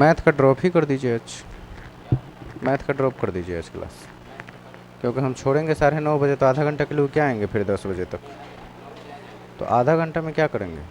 Math का drop ही कर दीजिए आज, मैथ का ड्रॉप कर दीजिए आज क्लास, क्योंकि हम छोड़ेंगे 9:30 तो आधा घंटा के लिए क्या आएंगे फिर 10 बजे तक, तो आधा घंटा में क्या करेंगे।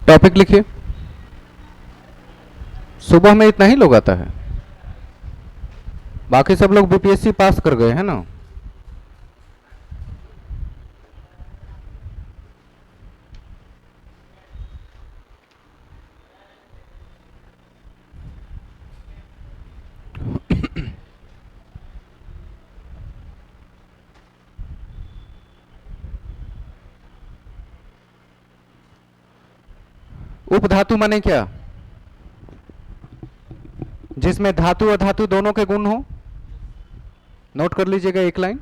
टॉपिक लिखिए। सुबह में इतना ही लोग आता है, बाकी सब लोग बीपीएससी पास कर गए हैं ना। उपधातु माने क्या, जिसमें धातु और धातु दोनों के गुण हो। नोट कर लीजिएगा एक लाइन,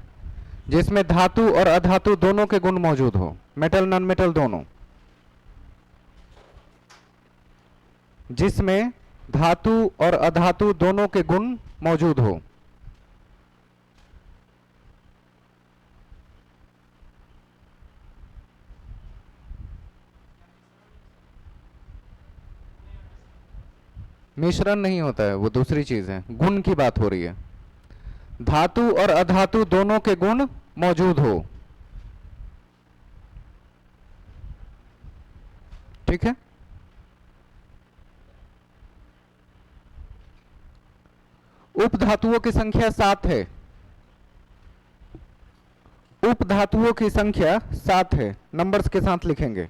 जिसमें धातु और अधातु दोनों के गुण मौजूद हो, मेटल नॉन मेटल दोनों। जिसमें धातु और अधातु दोनों के गुण मौजूद हो। मिश्रण नहीं होता है, वो दूसरी चीज है, गुण की बात हो रही है। धातु और अधातु दोनों के गुण मौजूद हो, ठीक है। उपधातुओं की संख्या 7 है, उपधातुओं की संख्या 7 है, नंबर्स के साथ लिखेंगे।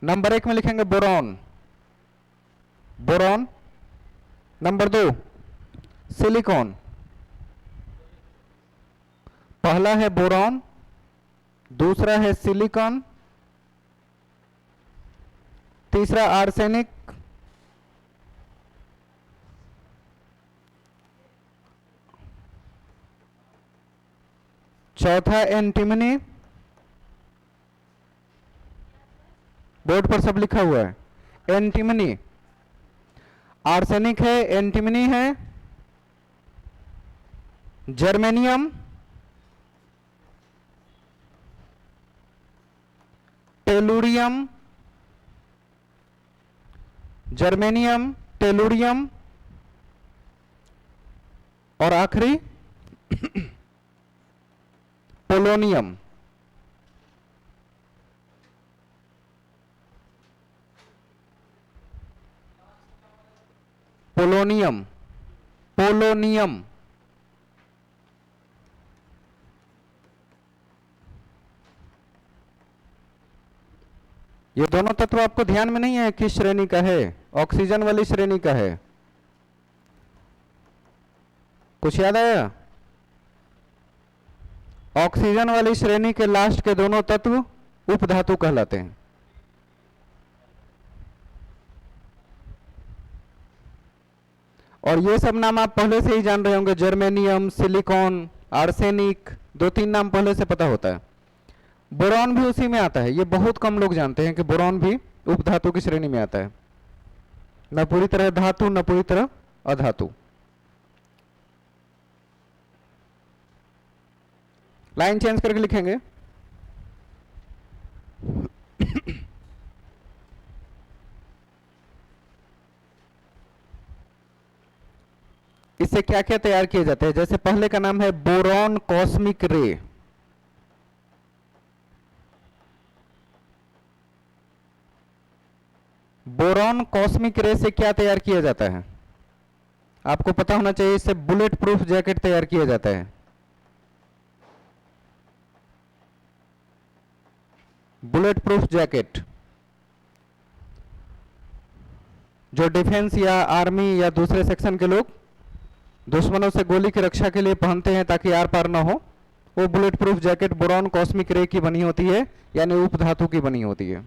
नंबर 1 में लिखेंगे बोरॉन, बोरॉन। नंबर 2 सिलिकॉन, पहला है बोरॉन, दूसरा है सिलिकॉन, तीसरा आर्सेनिक, चौथा एंटीमनी। बोर्ड पर सब लिखा हुआ है। एंटीमनी, आर्सेनिक है, एंटीमनी है, जर्मेनियम, टेलुरियम, जर्मेनियम, टेलुरियम, और आखिरी पोलोनियम। Polonium, polonium. ये दोनों तत्व आपको ध्यान में नहीं है किस श्रेणी का है, ऑक्सीजन वाली श्रेणी का है। कुछ याद आया? ऑक्सीजन वाली श्रेणी के लास्ट के दोनों तत्व उपधातु कहलाते हैं। और ये सब नाम आप पहले से ही जान रहे होंगे, जर्मेनियम, सिलिकॉन, आर्सेनिक, 2-3 नाम पहले से पता होता है। बोरॉन भी उसी में आता है, ये बहुत कम लोग जानते हैं कि बोरॉन भी उपधातु की श्रेणी में आता है, न पूरी तरह धातु न पूरी तरह अधातु। लाइन चेंज करके लिखेंगे। इससे क्या क्या तैयार किए जाते हैं, जैसे पहले का नाम है बोरॉन कॉस्मिक रे। बोरॉन कॉस्मिक रे से क्या तैयार किया जाता है, आपको पता होना चाहिए। इससे बुलेट प्रूफ जैकेट तैयार किया जाता है। बुलेट प्रूफ जैकेट जो डिफेंस या आर्मी या दूसरे सेक्शन के लोग दुश्मनों से गोली की रक्षा के लिए पहनते हैं ताकि आर पार ना हो, वो bullet proof jacket boron cosmic रे की बनी होती है, यानी उप धातु की बनी होती है।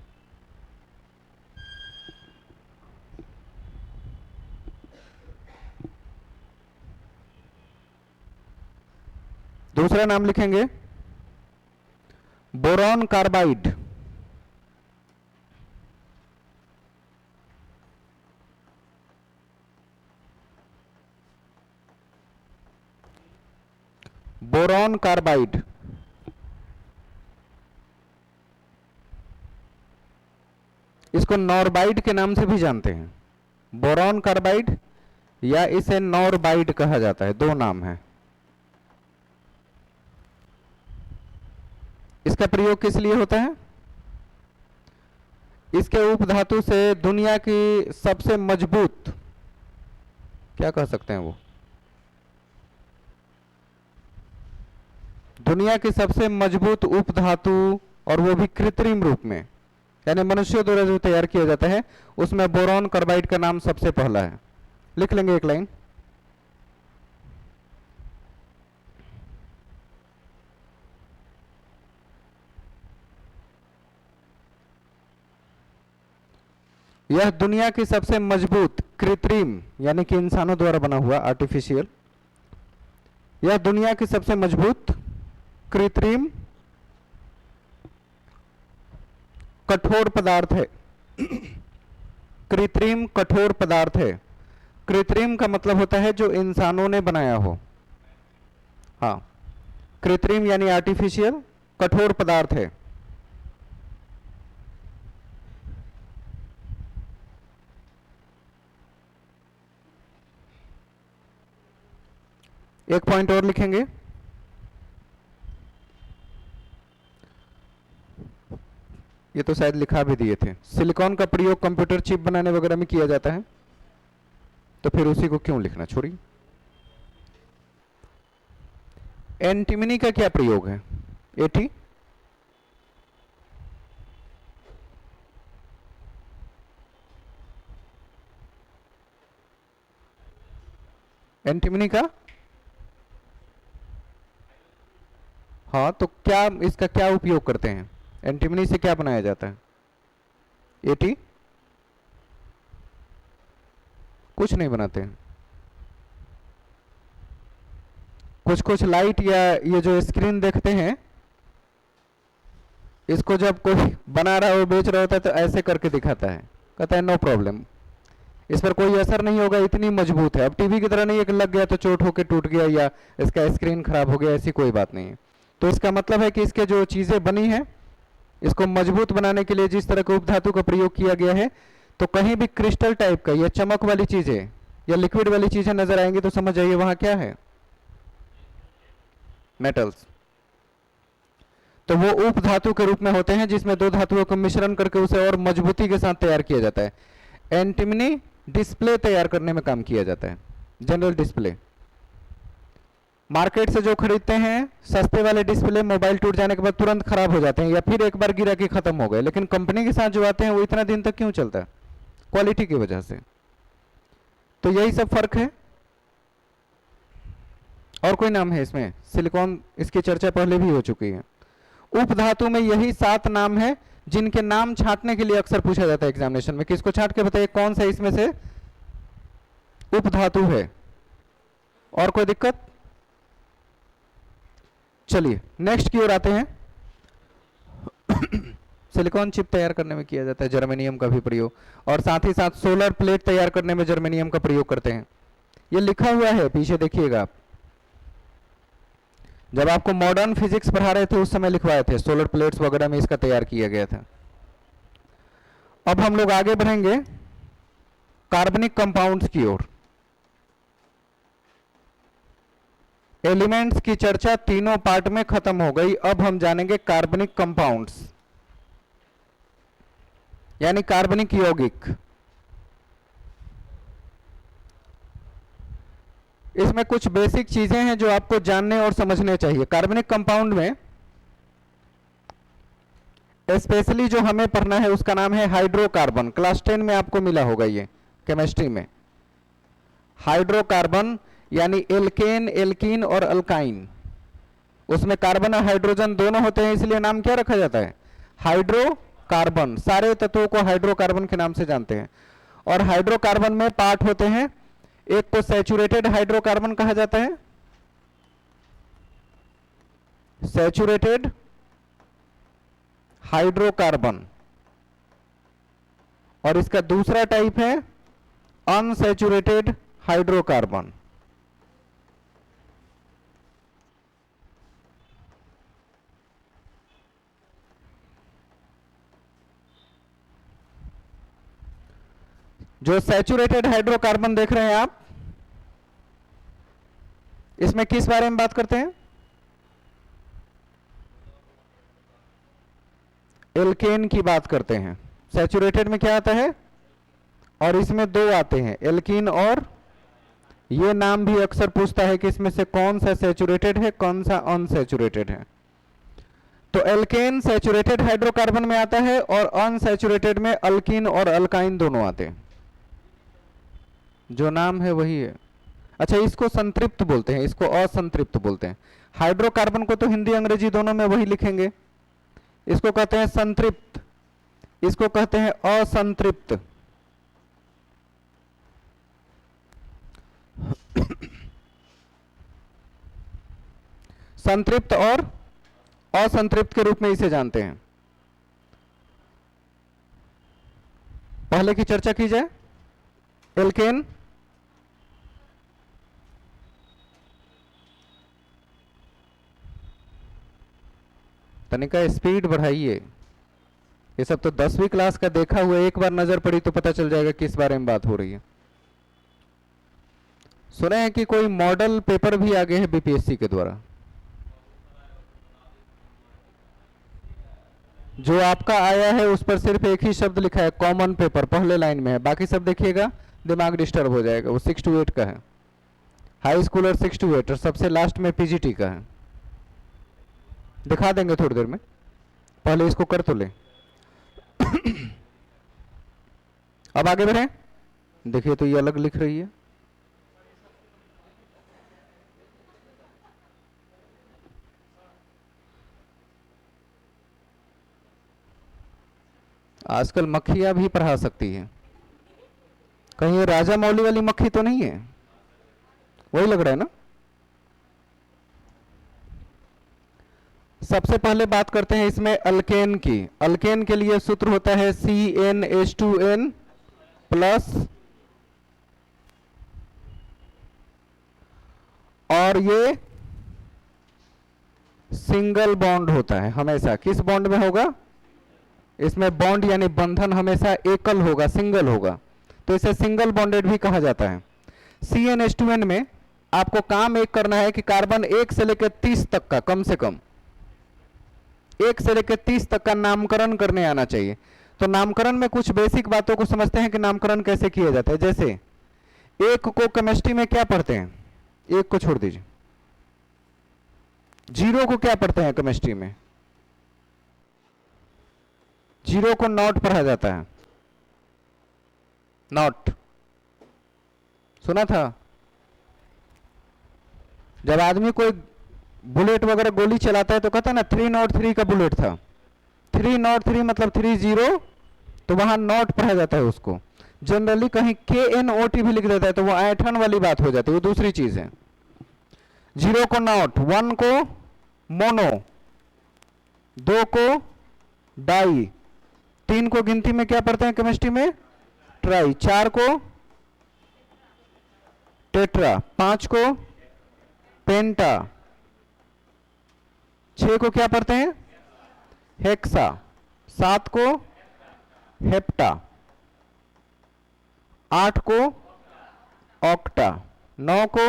दूसरा नाम लिखेंगे बोरॉन कार्बाइड। बोरॉन कार्बाइड इसको नॉर्बाइड के नाम से भी जानते हैं, बोरॉन कार्बाइड या इसे नॉर्बाइड कहा जाता है, दो नाम है। इसका प्रयोग किस लिए होता है? इसके उप धातु से दुनिया की सबसे मजबूत, क्या कह सकते हैं वो, दुनिया की सबसे मजबूत उप धातु, और वो भी कृत्रिम रूप में, यानी मनुष्यों द्वारा जो तैयार किया जाता है, उसमें बोरॉन कार्बाइड का नाम सबसे पहला है। लिख लेंगे एक लाइन। यह दुनिया की सबसे मजबूत कृत्रिम, यानी कि इंसानों द्वारा बना हुआ आर्टिफिशियल, यह दुनिया की सबसे मजबूत कृत्रिम कठोर पदार्थ है। कृत्रिम कठोर पदार्थ है। कृत्रिम का मतलब होता है जो इंसानों ने बनाया हो। हाँ, कृत्रिम यानी आर्टिफिशियल, कठोर पदार्थ है। एक पॉइंट और लिखेंगे, ये तो शायद लिखा भी दिए थे, सिलिकॉन का प्रयोग कंप्यूटर चिप बनाने वगैरह में किया जाता है, तो फिर उसी को क्यों लिखना, छोड़िए। एंटीमनी का क्या प्रयोग है? एटी एंटीमनी का, हाँ, तो क्या इसका क्या उपयोग करते हैं? एंटीमनी से क्या बनाया जाता है? एटी कुछ नहीं बनाते हैं। कुछ कुछ लाइट या ये जो स्क्रीन देखते हैं, इसको जब कोई बना रहा हो, बेच रहा होता है, तो ऐसे करके दिखाता है, कहता है नो प्रॉब्लम, इस पर कोई असर नहीं होगा, इतनी मजबूत है। अब टीवी की तरह नहीं है कि लग गया तो चोट होके टूट गया या इसका स्क्रीन खराब हो गया, ऐसी कोई बात नहीं है। तो इसका मतलब है कि इसके जो चीजें बनी है, इसको मजबूत बनाने के लिए जिस तरह के उपधातु का प्रयोग किया गया है, तो कहीं भी क्रिस्टल टाइप का या चमक वाली चीजें या लिक्विड वाली चीजें नजर आएंगी तो समझ जाइए वहां क्या है, मेटल्स। तो वो उप धातु के रूप में होते हैं जिसमें दो धातुओं को मिश्रण करके उसे और मजबूती के साथ तैयार किया जाता है। एंटीमनी डिस्प्ले तैयार करने में काम किया जाता है, जनरल डिस्प्ले। मार्केट से जो खरीदते हैं सस्ते वाले डिस्प्ले, मोबाइल टूट जाने के बाद तुरंत खराब हो जाते हैं या फिर एक बार गिरा के खत्म हो गए, लेकिन कंपनी के साथ जो आते हैं वो इतना दिन तक क्यों चलता है? क्वालिटी की वजह से। तो यही सब फर्क है। और कोई नाम है इसमें? सिलिकॉन, इसकी चर्चा पहले भी हो चुकी है। उप धातु में यही 7 नाम है जिनके नाम छांटने के लिए अक्सर पूछा जाता है एग्जामिनेशन में, किसको छांट के बताइए कौन सा इसमें से उप धातु है। और कोई दिक्कत? चलिए नेक्स्ट की ओर आते हैं। सिलिकॉन चिप तैयार करने में किया जाता है जर्मेनियम का भी प्रयोग, और साथ ही साथ सोलर प्लेट तैयार करने में जर्मेनियम का प्रयोग करते हैं। ये लिखा हुआ है, पीछे देखिएगा आप, जब आपको मॉडर्न फिजिक्स पढ़ा रहे थे उस समय लिखवाए थे, सोलर प्लेट्स वगैरह में इसका तैयार किया गया था। अब हम लोग आगे बढ़ेंगे कार्बनिक कंपाउंड्स की ओर। एलिमेंट्स की चर्चा तीनों पार्ट में खत्म हो गई, अब हम जानेंगे कार्बनिक कंपाउंड्स, यानी कार्बनिक यौगिक। इसमें कुछ बेसिक चीजें हैं जो आपको जानने और समझने चाहिए। कार्बनिक कंपाउंड में स्पेशली जो हमें पढ़ना है उसका नाम है हाइड्रोकार्बन। क्लास 10 में आपको मिला होगा ये केमिस्ट्री में। हाइड्रोकार्बन यानी एल्केन, एल्कीन और अल्काइन, उसमें कार्बन और हाइड्रोजन दोनों होते हैं, इसलिए नाम क्या रखा जाता है? हाइड्रोकार्बन। सारे तत्वों को हाइड्रोकार्बन के नाम से जानते हैं। और हाइड्रोकार्बन में पार्ट होते हैं, एक को सैचुरेटेड हाइड्रोकार्बन कहा जाता है, सैचुरेटेड हाइड्रोकार्बन, और इसका दूसरा टाइप है अनसैचुरेटेड हाइड्रोकार्बन। जो सैचुरेटेड हाइड्रोकार्बन देख रहे हैं आप, इसमें किस बारे में बात करते हैं? एल्केन की बात करते हैं। सैचुरेटेड में क्या आता है? और इसमें दो आते हैं, एल्कीन और, ये नाम भी अक्सर पूछता है कि इसमें से कौन सा सैचुरेटेड है, कौन सा अनसैचुरेटेड है। तो एल्केन सैचुरेटेड हाइड्रोकार्बन में आता है और अनसैचुरेटेड में अल्कीन और अल्काइन दोनों आते हैं। जो नाम है वही है। अच्छा, इसको संतृप्त बोलते हैं, इसको असंतृप्त बोलते हैं। हाइड्रोकार्बन को तो हिंदी अंग्रेजी दोनों में वही लिखेंगे। इसको कहते हैं संतृप्त, इसको कहते हैं असंतृप्त। संतृप्त और असंतृप्त के रूप में इसे जानते हैं। पहले की चर्चा की जाए। एल्केन, तनिका स्पीड बढ़ाइए। ये सब तो 10वीं क्लास का देखा हुआ, एक बार नजर पड़ी तो पता चल जाएगा किस बारे में बात हो रही है। सुने हैं कि कोई मॉडल पेपर भी आगे है बीपीएससी के द्वारा। जो आपका आया है उस पर सिर्फ एक ही शब्द लिखा है, कॉमन पेपर, पहले लाइन में है। बाकी सब देखिएगा, दिमाग डिस्टर्ब हो जाएगा। वो 6 to 8 का है, हाई स्कूल और 6 to 8, और सबसे लास्ट में पीजीटी का है। दिखा देंगे थोड़ी देर में, पहले इसको कर तो ले। अब आगे बढ़े। देखिए तो ये अलग लिख रही है। आजकल मक्खियां भी पढ़ा सकती है। कहीं ये राजा मौली वाली मक्खी तो नहीं है? वही लग रहा है ना। सबसे पहले बात करते हैं इसमें अल्केन की। अल्केन के लिए सूत्र होता है CnH2n प्लस, और ये सिंगल बॉन्ड होता है हमेशा। किस बॉन्ड में होगा? इसमें बॉन्ड यानी बंधन हमेशा एकल होगा, सिंगल होगा, तो इसे सिंगल बॉन्डेड भी कहा जाता है। CnH2n में आपको काम एक करना है कि कार्बन 1 से लेकर 30 तक का, कम से कम 1 से लेकर 30 तक का नामकरण करने आना चाहिए। तो नामकरण में कुछ बेसिक बातों को समझते हैं कि नामकरण कैसे किया जाता है। जैसे एक को केमिस्ट्री में क्या पढ़ते हैं? एक को छोड़ दीजिए। 0 को क्या पढ़ते हैं केमिस्ट्री में? 0 को नॉट पढ़ा जाता है। नॉट सुना था? जब आदमी कोई बुलेट वगैरह गोली चलाता है तो कहता है ना 303 का बुलेट था। 303 मतलब 30, तो वहां नॉट पढ़ा जाता है उसको। जनरली कहीं KNOT भी लिख देता है तो वो ऐठन वाली बात हो जाती है, वो दूसरी चीज है। 0 को नॉट, 1 को मोनो, 2 को डाई, 3 को गिनती में क्या पढ़ते हैं केमिस्ट्री में? ट्राई, 4 को टेट्रा, 5 को पेंटा, 6 को क्या पढ़ते हैं? हेक्सा, 7 को हेप्टा, 8 को ऑक्टा, 9 को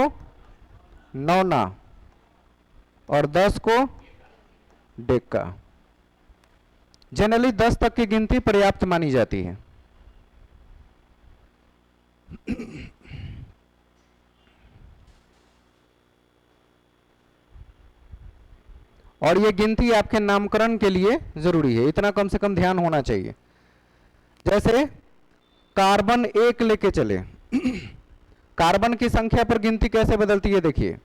नौना, और 10 को डेका। जनरली 10 तक की गिनती पर्याप्त मानी जाती है। और ये गिनती आपके नामकरण के लिए जरूरी है, इतना कम से कम ध्यान होना चाहिए। जैसे कार्बन 1 लेके चले कार्बन की संख्या पर गिनती कैसे बदलती है देखिए।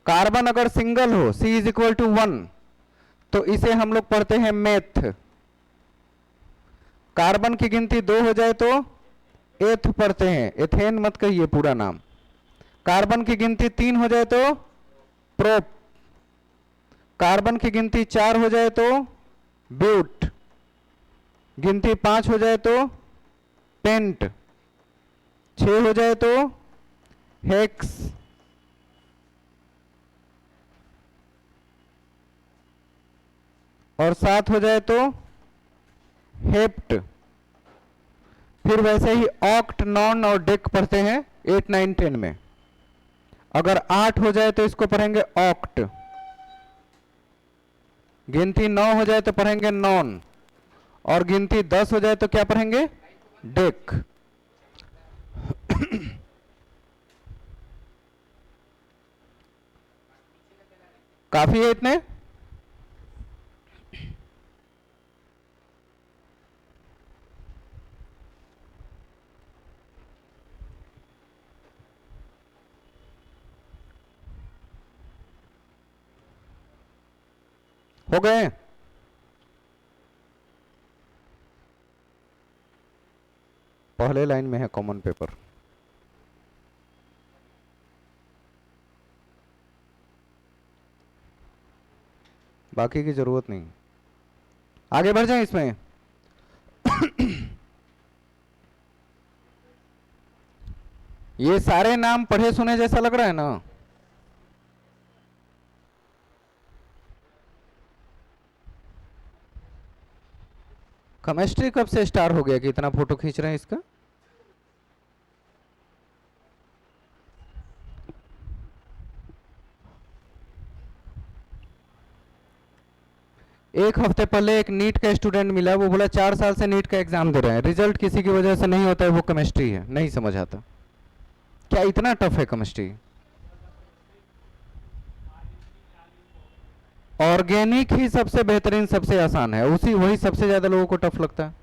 कार्बन अगर सिंगल हो C इज इक्वल टू 1 तो इसे हम लोग पढ़ते हैं मेथ। कार्बन की गिनती 2 हो जाए तो एथ पढ़ते हैं, एथेन मत कहिए पूरा नाम। कार्बन की गिनती 3 हो जाए तो प्रोप। कार्बन की गिनती 4 हो जाए तो ब्यूट। गिनती 5 हो जाए तो पेंट। 6 हो जाए तो हेक्स। और 7 हो जाए तो हेप्ट। फिर वैसे ही ऑक्ट, नॉन और डेक पढ़ते हैं 8, 9, 10 में। अगर 8 हो जाए तो इसको पढ़ेंगे ऑक्ट। गिनती 9 हो जाए तो पढ़ेंगे नॉन। और गिनती 10 हो जाए तो क्या पढ़ेंगे? डेक। काफी है इतने? हो गए? पहले लाइन में है कॉमन पेपर। बाकी की जरूरत नहीं। आगे बढ़ जाएं इसमें। ये सारे नाम पढ़े सुने जैसा लग रहा है ना? केमिस्ट्री कब से स्टार्ट हो गया कि इतना फोटो खींच रहे हैं इसका? एक हफ्ते पहले एक नीट का स्टूडेंट मिला, वो बोला 4 साल से नीट का एग्जाम दे रहे हैं, रिजल्ट किसी की वजह से नहीं होता है, वो केमिस्ट्री है, नहीं समझ आता। क्या इतना टफ है केमिस्ट्री? ऑर्गेनिक ही सबसे बेहतरीन, सबसे आसान है, उसी वही सबसे ज्यादा लोगों को टफ लगता है।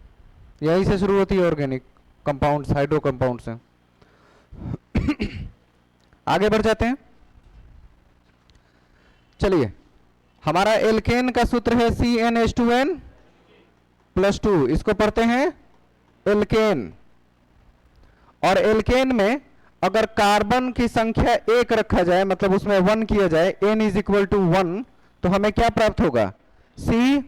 यही से शुरू होती है ऑर्गेनिक कंपाउंड्स, हाइड्रो कंपाउंड से। आगे बढ़ जाते हैं। चलिए, हमारा एल्केन का सूत्र है CnH2n +2। इसको पढ़ते हैं एल्केन। और एल्केन में अगर कार्बन की संख्या 1 रखा जाए, मतलब उसमें 1 किया जाए, n इज इक्वल टू 1, तो हमें क्या प्राप्त होगा? CH,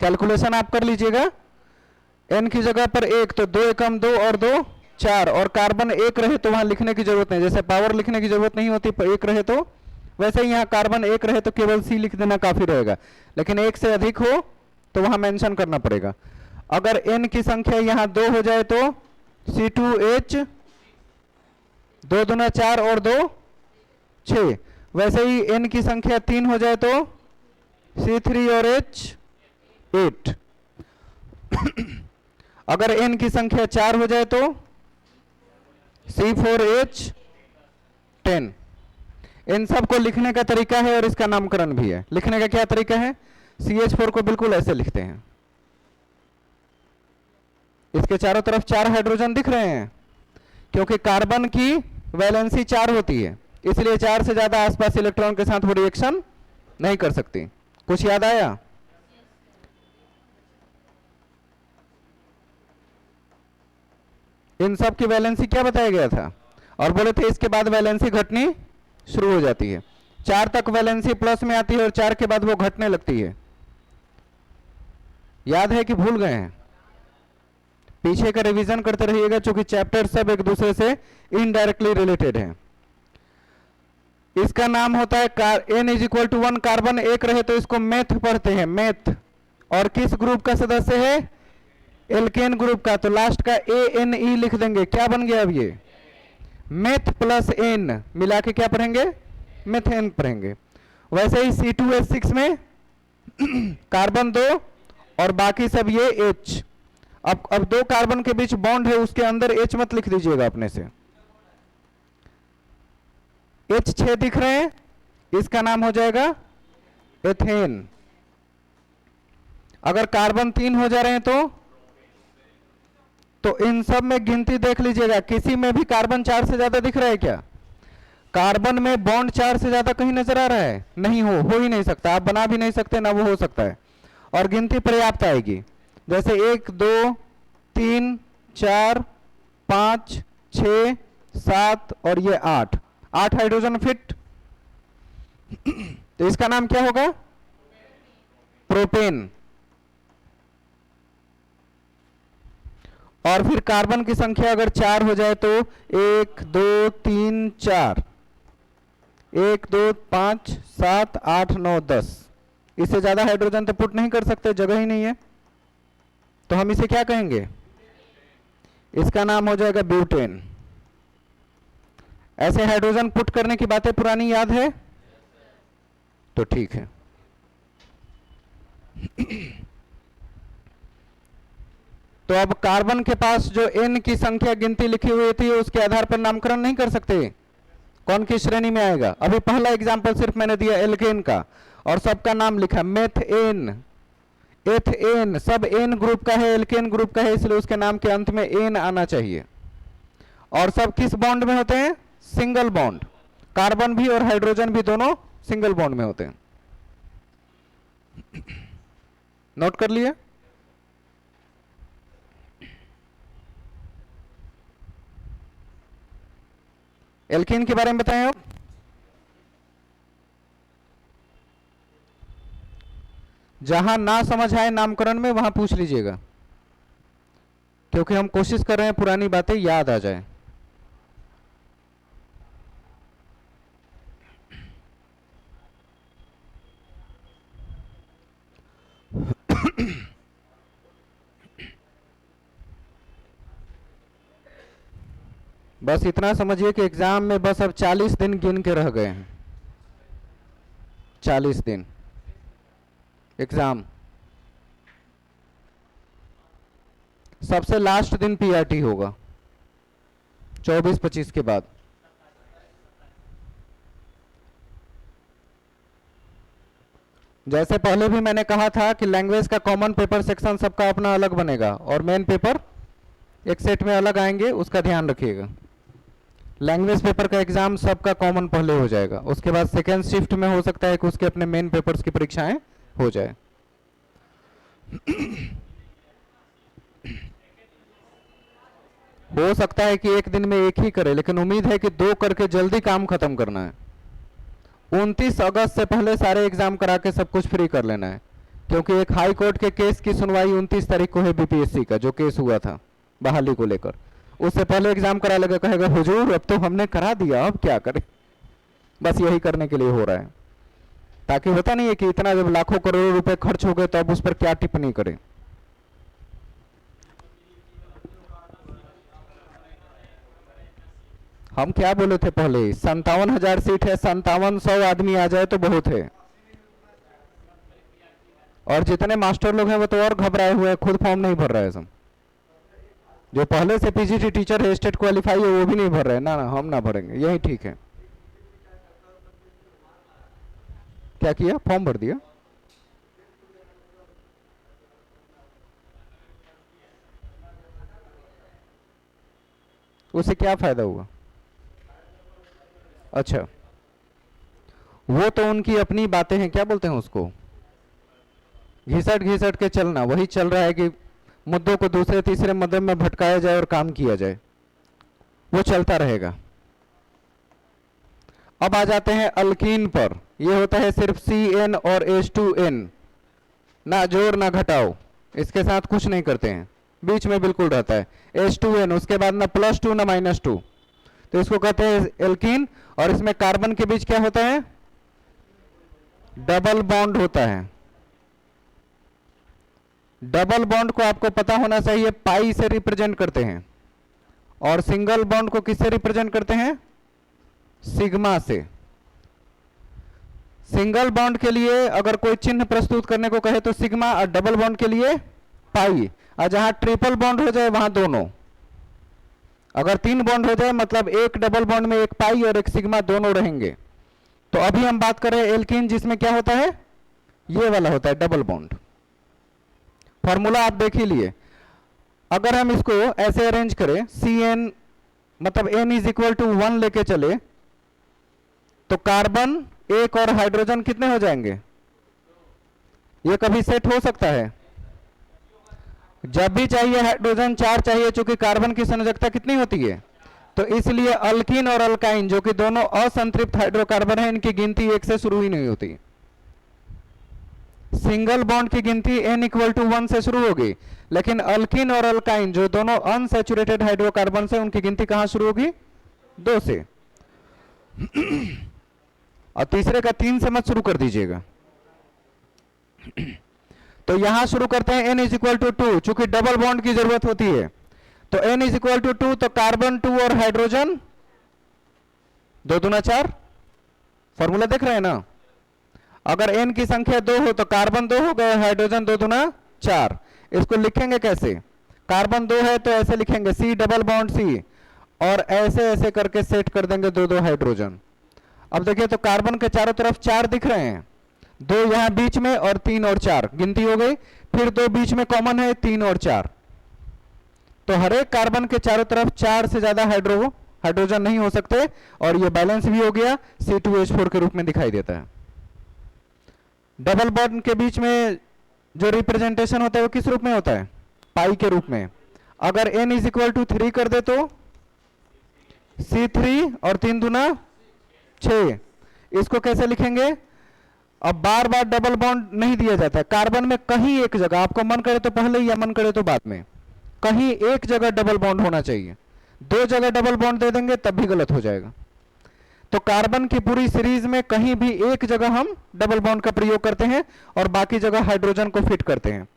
कैलकुलेशन आप कर लीजिएगा, n की जगह पर 1 तो 2 एकम 2 और 2 4, और कार्बन 1 रहे तो वहां लिखने की जरूरत नहीं, जैसे पावर लिखने की जरूरत नहीं होती 1 रहे तो, वैसे ही यहाँ कार्बन 1 रहे तो केवल C लिख देना काफी रहेगा। लेकिन 1 से अधिक हो तो वहां मेंशन करना पड़ेगा। अगर n की संख्या यहाँ 2 हो जाए तो C2H, 2 दूना 4 और 2 6। वैसे ही n की संख्या 3 हो जाए तो C3 और H 8। अगर n की संख्या 4 हो जाए तो C4H 10। इन सब को लिखने का तरीका है और इसका नामकरण भी है। लिखने का क्या तरीका है? CH4 को बिल्कुल ऐसे लिखते हैं, इसके चारों तरफ 4 हाइड्रोजन दिख रहे हैं, क्योंकि कार्बन की वैलेंसी 4 होती है, इसलिए 4 से ज्यादा आसपास इलेक्ट्रॉन के साथ वो रिएक्शन नहीं कर सकती। कुछ याद आया? इन सब की वैलेंसी क्या बताया गया था? और बोले थे इसके बाद वैलेंसी घटनी शुरू हो जाती है। 4 तक वैलेंसी प्लस में आती है और 4 के बाद वो घटने लगती है। याद है कि भूल गए हैं? पीछे का रिवीजन करते रहिएगा, क्योंकि चैप्टर सब एक दूसरे से इनडायरेक्टली रिलेटेड हैं। इसका नाम होता है n is equal to 1। Carbon 1 रहे तो इसको मेथ पढ़ते हैं, मेथ। और किस ग्रुप का सदस्य है? एल्केन ग्रुप का। तो लास्ट का ANE लिख देंगे। क्या बन गया अब ये? मेथ प्लस n मिला के क्या पढ़ेंगे? मेथेन पढ़ेंगे। वैसे ही C2H6 में कार्बन 2 और बाकी सब ये H। अब 2 कार्बन के बीच बॉन्ड है, उसके अंदर H मत लिख दीजिएगा अपने से। H6 दिख रहे हैं, इसका नाम हो जाएगा एथेन। अगर कार्बन 3 हो जा रहे हैं तो इन सब में गिनती देख लीजिएगा, किसी में भी कार्बन 4 से ज्यादा दिख रहा है क्या? कार्बन में बॉन्ड 4 से ज्यादा कहीं नजर आ रहा है? नहीं, हो ही नहीं सकता, आप बना भी नहीं सकते, ना वो हो सकता है। और गिनती पर्याप्त आएगी, जैसे 1 2 3 4 5 6 7 और ये 8 हाइड्रोजन फिट। तो इसका नाम क्या होगा? प्रोपेन। और फिर कार्बन की संख्या अगर 4 हो जाए तो 1 2 3 4, 1 2 5 7 8 9 10, इससे ज्यादा हाइड्रोजन तो पुट नहीं कर सकते, जगह ही नहीं है। तो हम इसे क्या कहेंगे? इसका नाम हो जाएगा ब्यूटेन। ऐसे हाइड्रोजन पुट करने की बातें पुरानी याद है? तो ठीक है। तो अब कार्बन के पास जो n की संख्या गिनती लिखी हुई थी, उसके आधार पर नामकरण नहीं कर सकते, कौन किस श्रेणी में आएगा? अभी पहला एग्जांपल सिर्फ मैंने दिया एल्केन का, और सबका नाम लिखा मेथेन, एथेन, सब एन ग्रुप का है, एल्केन ग्रुप का है, इसलिए उसके नाम के अंत में एन आना चाहिए। और सब किस बॉन्ड में होते हैं? Single bond. कार्बन भी और हाइड्रोजन भी दोनों सिंगल बॉन्ड में होते हैं। नोट कर लिए? एल्केन के बारे में बताएं आप। जहां ना समझ आए नामकरण में, वहां पूछ लीजिएगा, क्योंकि हम कोशिश कर रहे हैं पुरानी बातें याद आ जाए। बस इतना समझिए कि एग्जाम में बस अब 40 दिन गिन के रह गए हैं। 40 दिन एग्जाम, सबसे लास्ट दिन पीआरटी होगा 24-25 के बाद। जैसे पहले भी मैंने कहा था कि लैंग्वेज का कॉमन पेपर सेक्शन सबका अपना अलग बनेगा, और मेन पेपर एक सेट में अलग आएंगे, उसका ध्यान रखिएगा। लैंग्वेज पेपर का एग्जाम सबका कॉमन पहले हो जाएगा, उसके बाद सेकेंड शिफ्ट में हो सकता है कि उसके अपने मेन पेपर्स की परीक्षाएं हो जाए। हो सकता है कि एक दिन में एक ही करे, लेकिन उम्मीद है कि 2 करके जल्दी काम खत्म करना है। 29 अगस्त से पहले सारे एग्जाम करा के सब कुछ फ्री कर लेना है, क्योंकि एक हाई कोर्ट के केस की सुनवाई 29 तारीख को है, बीपीएससी का जो केस हुआ था बहाली को लेकर। उससे पहले एग्जाम करा लेगा, कहेगा हुजूर अब तो हमने करा दिया, अब क्या करें। बस यही करने के लिए हो रहा है, ताकि होता नहीं है कि इतना जब लाखों करोड़ों रुपए खर्च हो गए तो अब उस पर क्या टिप्पणी करें। हम क्या बोले थे पहले? 57,000 सीट है, 5700 आदमी आ जाए तो बहुत है। और जितने मास्टर लोग हैं वो तो और घबराए हुए हैं, खुद फॉर्म नहीं भर रहा है सब। जो पहले से पीजीटी टीचर है, स्टेट क्वालिफाई है, वो भी नहीं भर रहे हैं। ना ना, हम ना भरेंगे, यही ठीक है। क्या किया? फॉर्म भर दिया। उससे क्या फायदा हुआ? अच्छा, वो तो उनकी अपनी बातें हैं, क्या बोलते हैं उसको, घिसट घिसट के चलना। वही चल रहा है कि मुद्दों को दूसरे तीसरे मदद में भटकाया जाए और काम किया जाए, वो चलता रहेगा। अब आ जाते हैं अल्कीन पर। ये होता है सिर्फ CN और H2N, ना जोड़ ना घटाओ, इसके साथ कुछ नहीं करते हैं, बीच में बिल्कुल रहता है H2N, उसके बाद ना +2 ना -2, तो इसको कहते हैं एल्कीन। और इसमें कार्बन के बीच क्या होता है? डबल बॉन्ड होता है। डबल बॉन्ड को आपको पता होना चाहिए, पाई से रिप्रेजेंट करते हैं, और सिंगल बॉन्ड को किससे रिप्रेजेंट करते हैं? सिग्मा से। सिंगल बॉन्ड के लिए अगर कोई चिन्ह प्रस्तुत करने को कहे तो सिग्मा, और डबल बॉन्ड के लिए पाई, और जहां ट्रिपल बॉन्ड हो जाए वहां दोनों। अगर 3 बॉन्ड हो जाए मतलब एक डबल बॉन्ड में एक पाई और एक सिग्मा दोनों रहेंगे। तो अभी हम बात करें एल्कीन जिसमें क्या होता है, ये वाला होता है डबल बॉन्ड। फॉर्मूला आप देख ही लिए। अगर हम इसको ऐसे अरेंज करें, CN मतलब N इज इक्वल टू 1 लेके चले, तो कार्बन एक और हाइड्रोजन कितने हो जाएंगे? ये कभी सेट हो सकता है? जब भी चाहिए हाइड्रोजन 4 चाहिए, चूंकि कार्बन की संयोजकता कितनी होती है। तो इसलिए अल्कीन और अल्काइन जो कि दोनों असंतृप्त हाइड्रोकार्बन है, इनकी गिनती 1 से शुरू ही नहीं होती। सिंगल बॉन्ड की गिनती N इक्वल टू 1 से शुरू होगी, लेकिन अल्कीन और अल्काइन जो दोनों अनसैचुरेटेड हाइड्रोकार्बन है, उनकी गिनती कहां शुरू होगी? 2 से। और तीसरे का 3 से मत शुरू कर दीजिएगा। तो यहां शुरू करते हैं N इज इक्वल टू 2, चूंकि डबल बॉन्ड की जरूरत होती है। तो N इज इक्वल टू 2, तो कार्बन 2 और हाइड्रोजन 2 दूना 4। फॉर्मूला देख रहे हैं ना? अगर N की संख्या 2 हो तो कार्बन 2 हो गए, हाइड्रोजन 2 दूना 4। इसको लिखेंगे कैसे? कार्बन 2 है तो ऐसे लिखेंगे C डबल बॉन्ड C, और ऐसे ऐसे करके सेट कर देंगे 2 हाइड्रोजन। अब देखिए तो कार्बन के चारों तरफ 4 दिख रहे हैं, 2 यहां बीच में और 3 और 4 गिनती हो गई। फिर 2 बीच में कॉमन है, 3 और 4। तो हर एक कार्बन के चारों तरफ 4 से ज्यादा हाइड्रोजन नहीं हो सकते, और ये बैलेंस भी हो गया, C2H4 के रूप में दिखाई देता है। डबल बॉन्ड के बीच में जो रिप्रेजेंटेशन होता है वो किस रूप में होता है? पाई के रूप में। अगर N इज इक्वल टू 3 कर दे तो C3 और 3 दूना 6। इसको कैसे लिखेंगे? अब बार बार डबल बॉन्ड नहीं दिया जाता है। कार्बन में कहीं एक जगह, आपको मन करे तो पहले या मन करे तो बाद में, कहीं एक जगह डबल बॉन्ड होना चाहिए। 2 जगह डबल बॉन्ड दे देंगे तब भी गलत हो जाएगा। तो कार्बन की पूरी सीरीज में कहीं भी एक जगह हम डबल बॉन्ड का प्रयोग करते हैं और बाकी जगह हाइड्रोजन को फिट करते हैं।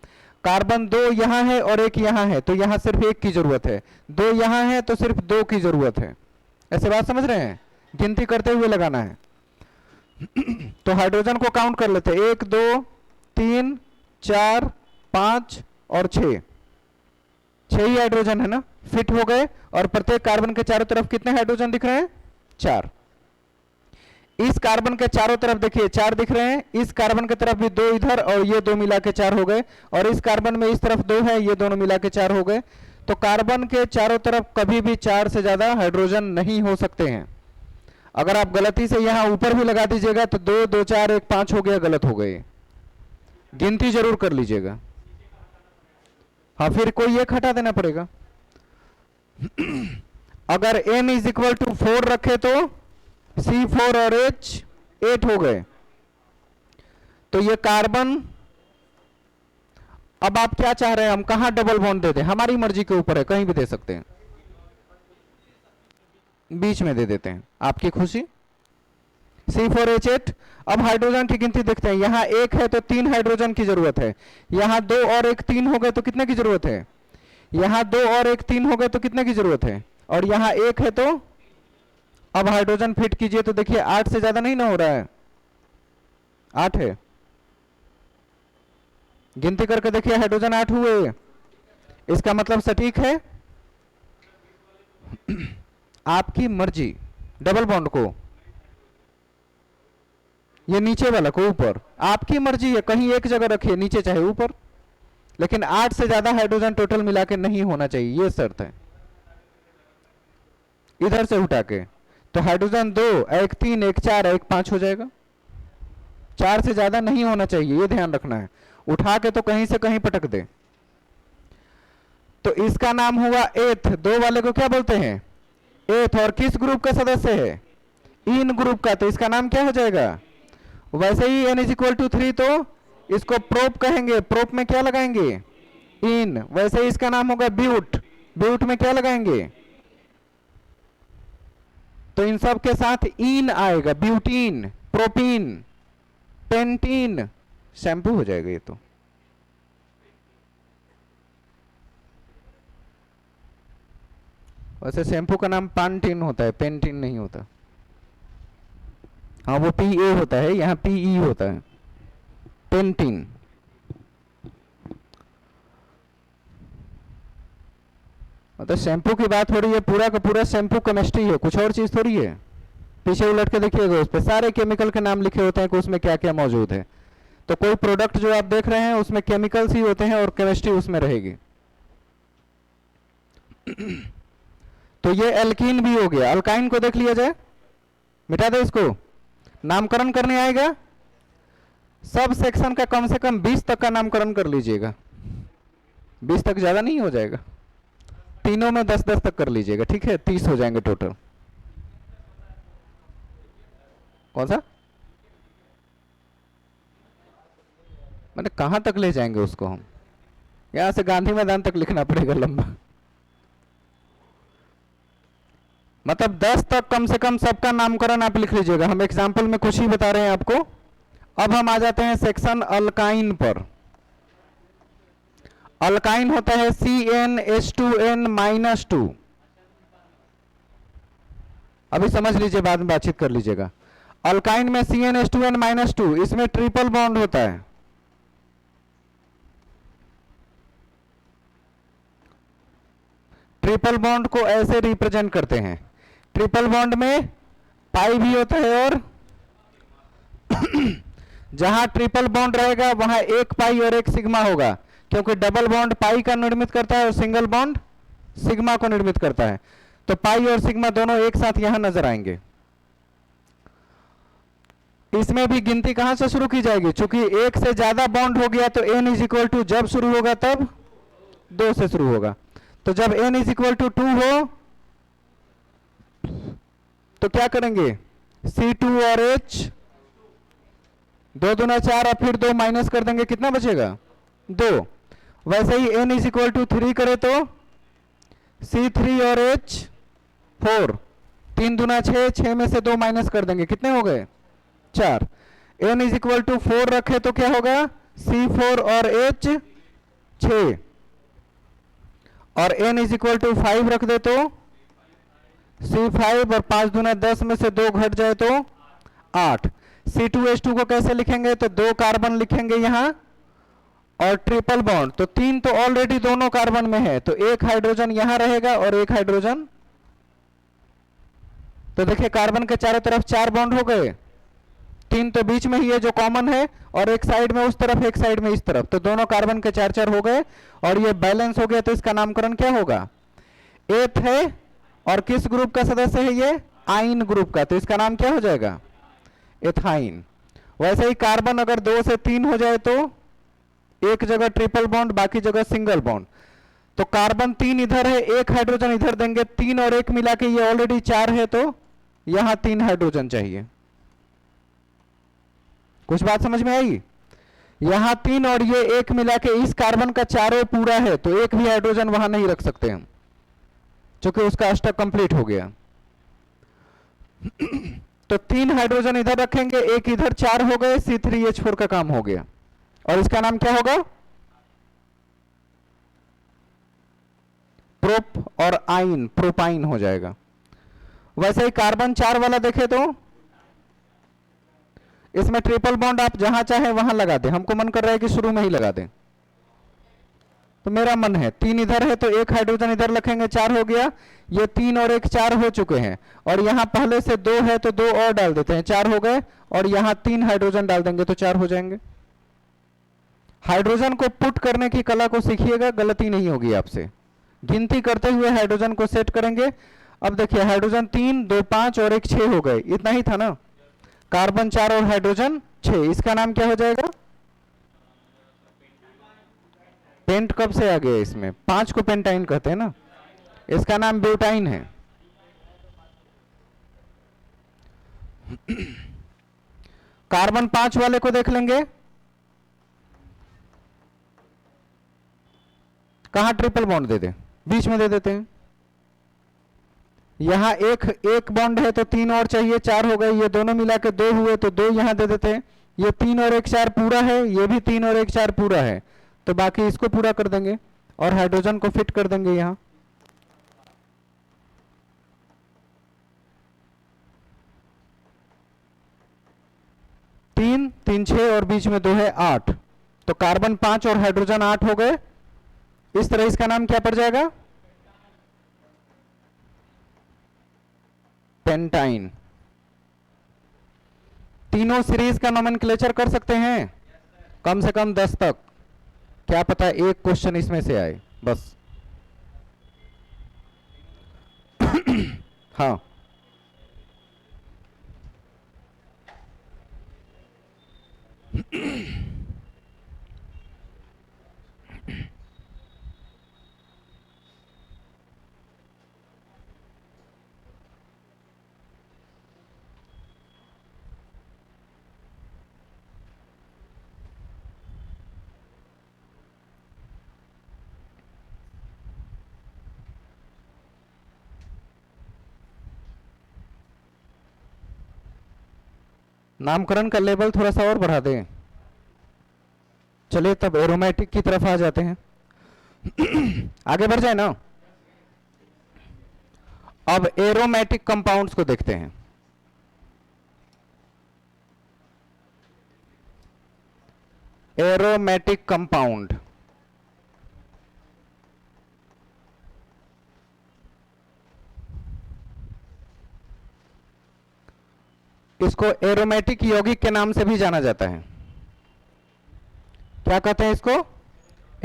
कार्बन 2 यहां है और 1 यहां है, तो यहां सिर्फ 1 की जरूरत है। 2 यहां है तो सिर्फ 2 की जरूरत है। ऐसे बात समझ रहे हैं? गिनती करते हुए लगाना है। तो हाइड्रोजन को काउंट कर लेते हैं, 1 2 3 4 5 और 6। 6 ही हाइड्रोजन है ना, फिट हो गए। और प्रत्येक कार्बन के चारों तरफ कितने हाइड्रोजन दिख रहे हैं? 4। इस कार्बन के चारों तरफ देखिए 4 दिख रहे हैं, इस कार्बन के तरफ भी 2 इधर, और ये 2 मिला के 4 हो गए। और इस कार्बन में इस तरफ 2 है, ये दोनों मिला के 4 हो गए। तो कार्बन के चारों तरफ कभी भी 4 से ज्यादा हाइड्रोजन नहीं हो सकते हैं। अगर आप गलती से यहां ऊपर भी लगा दीजिएगा तो 2 2 4 1 5 हो गया, गलत हो गए। गिनती जरूर कर लीजिएगा। हाँ, फिर कोई एक हटा देना पड़ेगा। अगर N इज इक्वल टू 4 रखे तो C4 और H 8 हो गए। तो ये कार्बन, अब आप क्या चाह रहे हैं, हम कहां डबल बॉन्ड दे दें? हमारी मर्जी के ऊपर है, कहीं भी दे सकते हैं। बीच में दे देते हैं, आपकी खुशी। C4H8। अब हाइड्रोजन की गिनती देखते हैं। यहां 1 है तो 3 हाइड्रोजन की जरूरत है। यहां 2 और 1 3 हो गए तो कितने की जरूरत है? यहां 2 और 1 3 हो गए तो कितने की जरूरत है? और यहां 1 है तो अब हाइड्रोजन फिट कीजिए तो देखिए 8 से ज्यादा नहीं ना हो रहा है, 8 है। गिनती करके देखिए, हाइड्रोजन 8 हुए। इसका मतलब सटीक है। आपकी मर्जी। डबल बॉन्ड को, ये नीचे वाला को ऊपर, आपकी मर्जी है, कहीं एक जगह रखिए, नीचे चाहे ऊपर, लेकिन 8 से ज्यादा हाइड्रोजन टोटल मिला के नहीं होना चाहिए, ये शर्त है। इधर से उठा के तो हाइड्रोजन 2 1 3 1 4 1 5 हो जाएगा। 4 से ज्यादा नहीं होना चाहिए, ये ध्यान रखना है। उठा के तो कहीं से कहीं पटक दे। तो इसका नाम हुआ एथ। 2 वाले को क्या बोलते हैं? एथ। और किस ग्रुप का सदस्य है? इन ग्रुप का। तो इसका नाम क्या हो जाएगा? वैसे ही N इज इक्वल टू 3 तो इसको प्रोप कहेंगे। प्रोप में क्या लगाएंगे? इन। वैसे ही इसका नाम होगा ब्यूट। ब्यूट में क्या लगाएंगे? तो इन सब के साथ इन आएगा, ब्यूटीन, प्रोपीन, पेंटीन। शैम्पू हो जाएगा ये तो। वैसे शैम्पू का नाम पांटीन होता है, पेंटीन नहीं होता। हाँ, वो PA होता है, यहाँ PE होता है, पेंटीन। मतलब शैम्पू की बात हो रही है, पूरा का पूरा शैम्पू केमिस्ट्री है, कुछ और चीज थोड़ी है। पीछे उलट के देखिएगा, उस पर सारे केमिकल के नाम लिखे होते हैं कि उसमें क्या क्या मौजूद है। तो कोई प्रोडक्ट जो आप देख रहे हैं उसमें केमिकल्स ही होते हैं और केमिस्ट्री उसमें रहेगी। तो ये एल्कीन भी हो गया। अल्काइन को देख लिया जाए, मिटा दे इसको, नामकरण करने आएगा। सब सेक्शन का कम से कम 20 तक का नामकरण कर लीजिएगा। 20 तक ज्यादा नहीं हो जाएगा, तीनों में 10-10 तक कर लीजिएगा, ठीक है, 30 हो जाएंगे टोटल। कौन सा? मतलब कहां तक ले जाएंगे उसको हम? यहां से गांधी मैदान तक लिखना पड़ेगा लंबा। मतलब 10 तक कम से कम सबका नामकरण आप लिख लीजिएगा। हम एग्जाम्पल में कुछ ही बता रहे हैं आपको। अब हम आ जाते हैं सेक्शन अल्काइन पर। अल्काइन होता है CnH2n-2। अभी समझ लीजिए, बाद में बातचीत कर लीजिएगा। अल्काइन में CnH2n-2, इसमें ट्रिपल बॉन्ड होता है। ट्रिपल बॉन्ड को ऐसे रिप्रेजेंट करते हैं, ट्रिपल बॉन्ड में पाई भी होता है और जहां ट्रिपल बॉन्ड रहेगा वहां एक पाई और एक सिग्मा होगा, क्योंकि डबल बॉन्ड पाई का निर्मित करता है और सिंगल बॉन्ड सिग्मा को निर्मित करता है। तो पाई और सिग्मा दोनों एक साथ यहां नजर आएंगे। इसमें भी गिनती कहां से शुरू की जाएगी? चूंकि एक से ज्यादा बॉन्ड हो गया तो n इज इक्वल टू जब शुरू होगा तब 2 से शुरू होगा। तो जब n इज इक्वल टू 2 हो तो क्या करेंगे? C2 और H 2 दूना 4 और फिर 2 माइनस कर देंगे, कितना बचेगा? 2। वैसे ही n इज इक्वल टू 3 करे तो C3 और H 4, 3 दूना 6, 6 में से 2 माइनस कर देंगे, कितने हो गए? 4। n इज इक्वल टू 4 रखे तो क्या होगा? C4 और H 6, और n इज इक्वल टू 5 रख दे तो C5, और 5 दूना 10 में से 2 घट जाए तो 8। C2H2 को कैसे लिखेंगे? तो 2 कार्बन लिखेंगे यहां और ट्रिपल बॉन्ड, तो 3 तो ऑलरेडी दोनों कार्बन में है, तो एक हाइड्रोजन यहां रहेगा और एक हाइड्रोजन। तो देखिए कार्बन के चारों तरफ 4 बॉन्ड हो गए, 3 तो बीच में ही है जो कॉमन है, और एक साइड में उस तरफ, एक साइड में इस तरफ, तो दोनों कार्बन के 4-4 हो गए और ये बैलेंस हो गया। तो इसका नामकरण क्या होगा? एथ है, और किस ग्रुप का सदस्य है ये? आइन ग्रुप का, तो इसका नाम क्या हो जाएगा? एथाइन। वैसे ही कार्बन अगर 2 से 3 हो जाए तो एक जगह ट्रिपल बॉन्ड, बाकी जगह सिंगल बॉन्ड। तो कार्बन 3 इधर है, एक हाइड्रोजन इधर देंगे, 3 और 1 मिला के ये ऑलरेडी 4 है, तो यहां 3 हाइड्रोजन चाहिए। कुछ बात समझ में आई? यहां 3 और ये 1 मिला के इस कार्बन का 4 पूरा है, तो एक भी हाइड्रोजन वहां नहीं रख सकते हम, क्योंकि उसका अष्टक कंप्लीट हो गया। तो 3 हाइड्रोजन इधर रखेंगे, एक इधर, 4 हो गए, C3H4 का काम हो गया। और इसका नाम क्या होगा? प्रोप और आइन, प्रोपाइन हो जाएगा। वैसे ही कार्बन 4 वाला देखे तो इसमें ट्रिपल बॉन्ड आप जहां चाहे वहां लगा दें, हमको मन कर रहा है कि शुरू में ही लगा दें, तो मेरा मन है 3 इधर है तो एक हाइड्रोजन इधर रखेंगे, 4 हो गया। ये 3 और 1 4 हो चुके हैं, और यहां पहले से 2 है तो 2 और डाल देते हैं, 4 हो गए, और यहां 3 हाइड्रोजन डाल देंगे तो 4 हो जाएंगे। हाइड्रोजन को पुट करने की कला को सीखिएगा, गलती नहीं होगी आपसे। गिनती करते हुए हाइड्रोजन को सेट करेंगे। अब देखिए हाइड्रोजन 3, 2 5 और 1 6 हो गए, इतना ही था ना? कार्बन 4 और हाइड्रोजन 6, इसका नाम क्या हो जाएगा? पेंट कब से आ गया इसमें? 5 को पेंटाइन कहते हैं ना, इसका नाम ब्यूटाइन है। कार्बन 5 वाले को देख लेंगे, कहां ट्रिपल बॉन्ड दे दे? बीच में दे देते हैं। यहां एक बॉन्ड है तो 3 और चाहिए, 4 हो गए, ये दोनों मिला के 2 हुए तो 2 यहां दे देते हैं। ये 3 और 1 4 पूरा है, ये भी 3 और 1 4 पूरा है, तो बाकी इसको पूरा कर देंगे और हाइड्रोजन को फिट कर देंगे यहां। तीन 3 6 और बीच में 2 है 8, तो कार्बन 5 और हाइड्रोजन 8 हो गए। इस तरह इसका नाम क्या पड़ जाएगा? पेंटाइन। तीनों सीरीज का नोमेनक्लेचर कर सकते हैं कम से कम 10 तक। क्या पता एक क्वेश्चन इसमें से आए बस। हाँ, नामकरण का लेवल थोड़ा सा और बढ़ा दें। चलिए तब एरोमेटिक की तरफ आ जाते हैं। आगे बढ़ जाए ना। अब एरोमेटिक कंपाउंड्स को देखते हैं। एरोमेटिक कंपाउंड, इसको एरोमेटिक यौगिक के नाम से भी जाना जाता है। क्या कहते हैं इसको?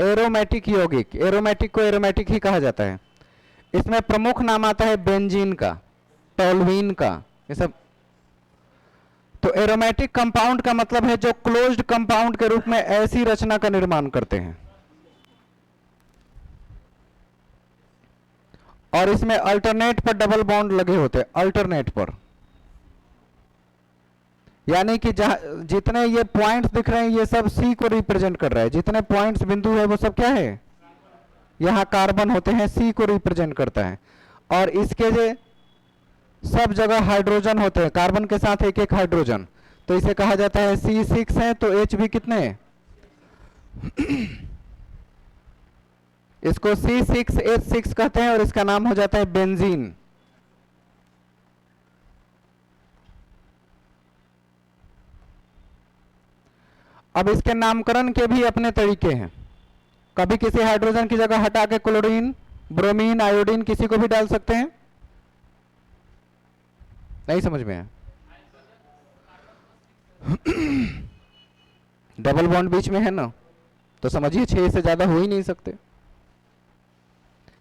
एरोमेटिक यौगिक। एरोमेटिक को एरोमेटिक ही कहा जाता है। इसमें प्रमुख नाम आता है बेंजीन का, टोल्यूइन का, ये सब। तो एरोमेटिक कंपाउंड का मतलब है जो क्लोज्ड कंपाउंड के रूप में ऐसी रचना का निर्माण करते हैं। और इसमें अल्टरनेट पर डबल बॉन्ड लगे होते हैं, अल्टरनेट पर। यानी कि जहां जितने ये पॉइंट्स दिख रहे हैं ये सब सी को रिप्रेजेंट कर रहा है। जितने पॉइंट्स बिंदु है वो सब क्या है? यहां कार्बन होते हैं, सी को रिप्रेजेंट करता है। और इसके जो सब जगह हाइड्रोजन होते हैं, कार्बन के साथ एक एक हाइड्रोजन, तो इसे कहा जाता है C6 है। तो H भी कितने हैं? इसको C6H6 कहते हैं और इसका नाम हो जाता है बेंजीन। अब इसके नामकरण के भी अपने तरीके हैं। कभी किसी हाइड्रोजन की जगह हटा के क्लोरीन, ब्रोमीन, आयोडीन किसी को भी डाल सकते हैं। नहीं समझ में आया? डबल बॉन्ड बीच में है ना, तो समझिए 6 से ज्यादा हो ही नहीं सकते।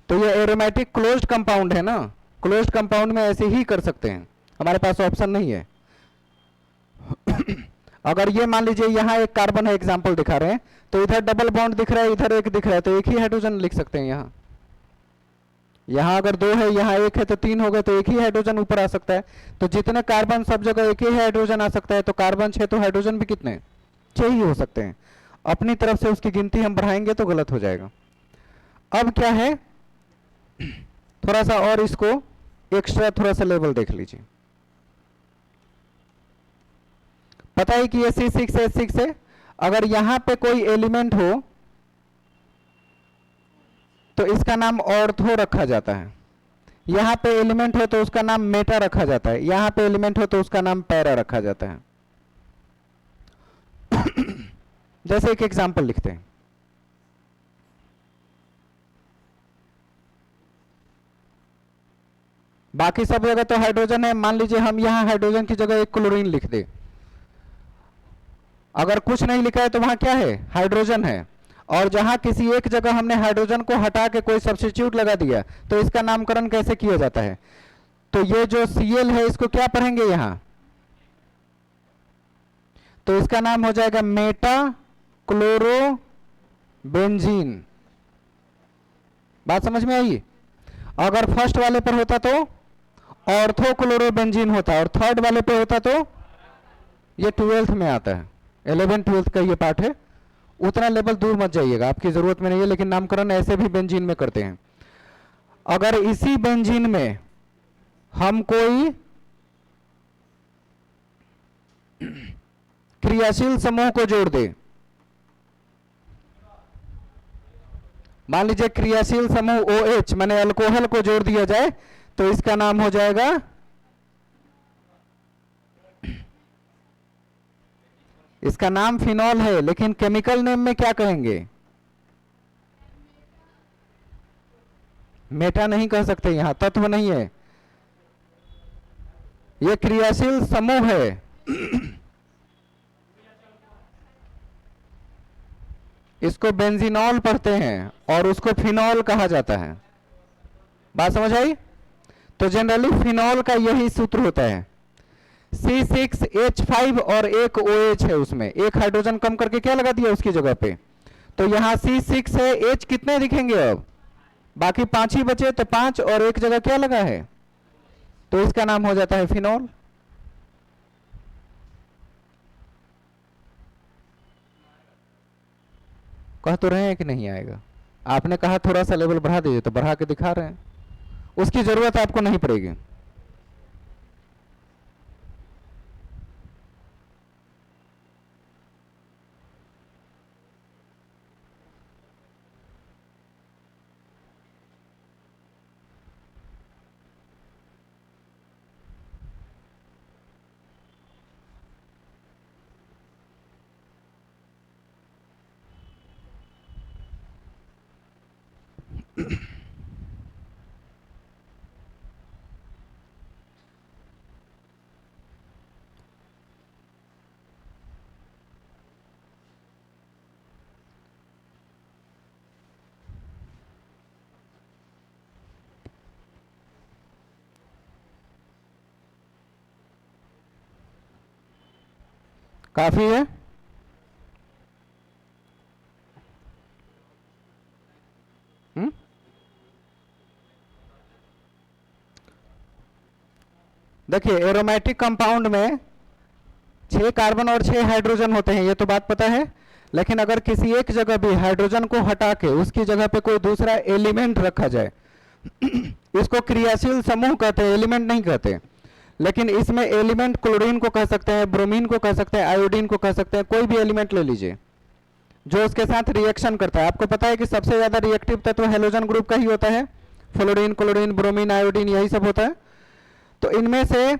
तो ये एरोमेटिक क्लोज्ड कंपाउंड है ना, क्लोज्ड कंपाउंड में ऐसे ही कर सकते हैं, हमारे पास ऑप्शन नहीं है। अगर ये मान लीजिए यहाँ एक कार्बन है, एग्जांपल दिखा रहे हैं, तो इधर डबल बॉन्ड दिख रहा है, इधर एक दिख रहा है, तो एक ही हाइड्रोजन लिख सकते हैं। यहाँ अगर 2 है, यहाँ 1 है, तो 3 हो गए, तो एक ही हाइड्रोजन ऊपर आ सकता है। तो जितने कार्बन सब जगह एक ही हाइड्रोजन आ सकता है, तो कार्बन 6, तो हाइड्रोजन भी कितने? 6 ही हो सकते हैं। अपनी तरफ से उसकी गिनती हम बढ़ाएंगे तो गलत हो जाएगा। अब क्या है, थोड़ा सा और इसको एक्स्ट्रा थोड़ा सा लेवल देख लीजिए। पता है कि ये C6H6 है। अगर यहां पे कोई एलिमेंट हो तो इसका नाम ऑर्थो रखा जाता है। यहां पे एलिमेंट हो तो उसका नाम मेटा रखा जाता है। यहां पे एलिमेंट हो तो उसका नाम पैरा रखा जाता है। जैसे एक एग्जांपल लिखते हैं। बाकी सब जगह तो हाइड्रोजन है। मान लीजिए हम यहां हाइड्रोजन की जगह एक क्लोरीन लिख दे। अगर कुछ नहीं लिखा है तो वहां क्या है? हाइड्रोजन है। और जहां किसी एक जगह हमने हाइड्रोजन को हटा के कोई सब्स्टिट्यूट लगा दिया, तो इसका नामकरण कैसे किया जाता है? तो ये जो Cl है इसको क्या पढ़ेंगे यहां? तो इसका नाम हो जाएगा मेटा क्लोरो बेंजीन। बात समझ में आई? अगर फर्स्ट वाले पर होता तो ऑर्थो क्लोरो बेंजीन होता, और थर्ड वाले पे होता तो ये 12th में आता है, 11 12th का ये पार्ट है। उतना लेवल दूर मत जाइएगा, आपकी जरूरत में नहीं है। लेकिन नामकरण ऐसे भी बेंजीन में करते हैं। अगर इसी बेंजीन में हम कोई क्रियाशील समूह को जोड़ दे, मान लीजिए क्रियाशील समूह OH माने अल्कोहल को जोड़ दिया जाए, तो इसका नाम हो जाएगा, इसका नाम फिनॉल है, लेकिन केमिकल नेम में क्या कहेंगे? मेटा नहीं कह सकते, यहां तत्व नहीं है। ये क्रियाशील समूह है। इसको बेंजीनॉल पढ़ते हैं और उसको फिनॉल कहा जाता है। बात समझ आई? तो जनरली फिनॉल का यही सूत्र होता है, C6H5 और एक OH है, उसमें एक हाइड्रोजन कम करके क्या लगा दिया उसकी जगह पे, तो यहाँ C6 है, H कितने दिखेंगे अब, बाकी 5 ही बचे, तो 5 और एक जगह क्या लगा है, तो इसका नाम हो जाता है फिनॉल। कह तो रहे हैं कि नहीं आएगा? आपने कहा थोड़ा सा लेवल बढ़ा दीजिए, तो बढ़ा के दिखा रहे हैं, उसकी जरूरत आपको नहीं पड़ेगी। काफी है? देखिए एरोमेटिक कंपाउंड में 6 कार्बन और 6 हाइड्रोजन होते हैं, ये तो बात पता है। लेकिन अगर किसी एक जगह भी हाइड्रोजन को हटा के उसकी जगह पे कोई दूसरा एलिमेंट रखा जाए इसको क्रियाशील समूह कहते हैं, एलिमेंट नहीं कहते। लेकिन इसमें एलिमेंट क्लोरीन को कह सकते हैं, ब्रोमीन को कह सकते हैं, आयोडीन को कह सकते हैं, कोई भी एलिमेंट ले लीजिए जो उसके साथ रिएक्शन करता है। आपको पता है कि सबसे ज्यादा रिएक्टिव तत्व हेलोजन ग्रुप का ही होता है, फ्लोरीन, क्लोरीन, ब्रोमीन, आयोडीन, यही सब होता है। तो इनमें से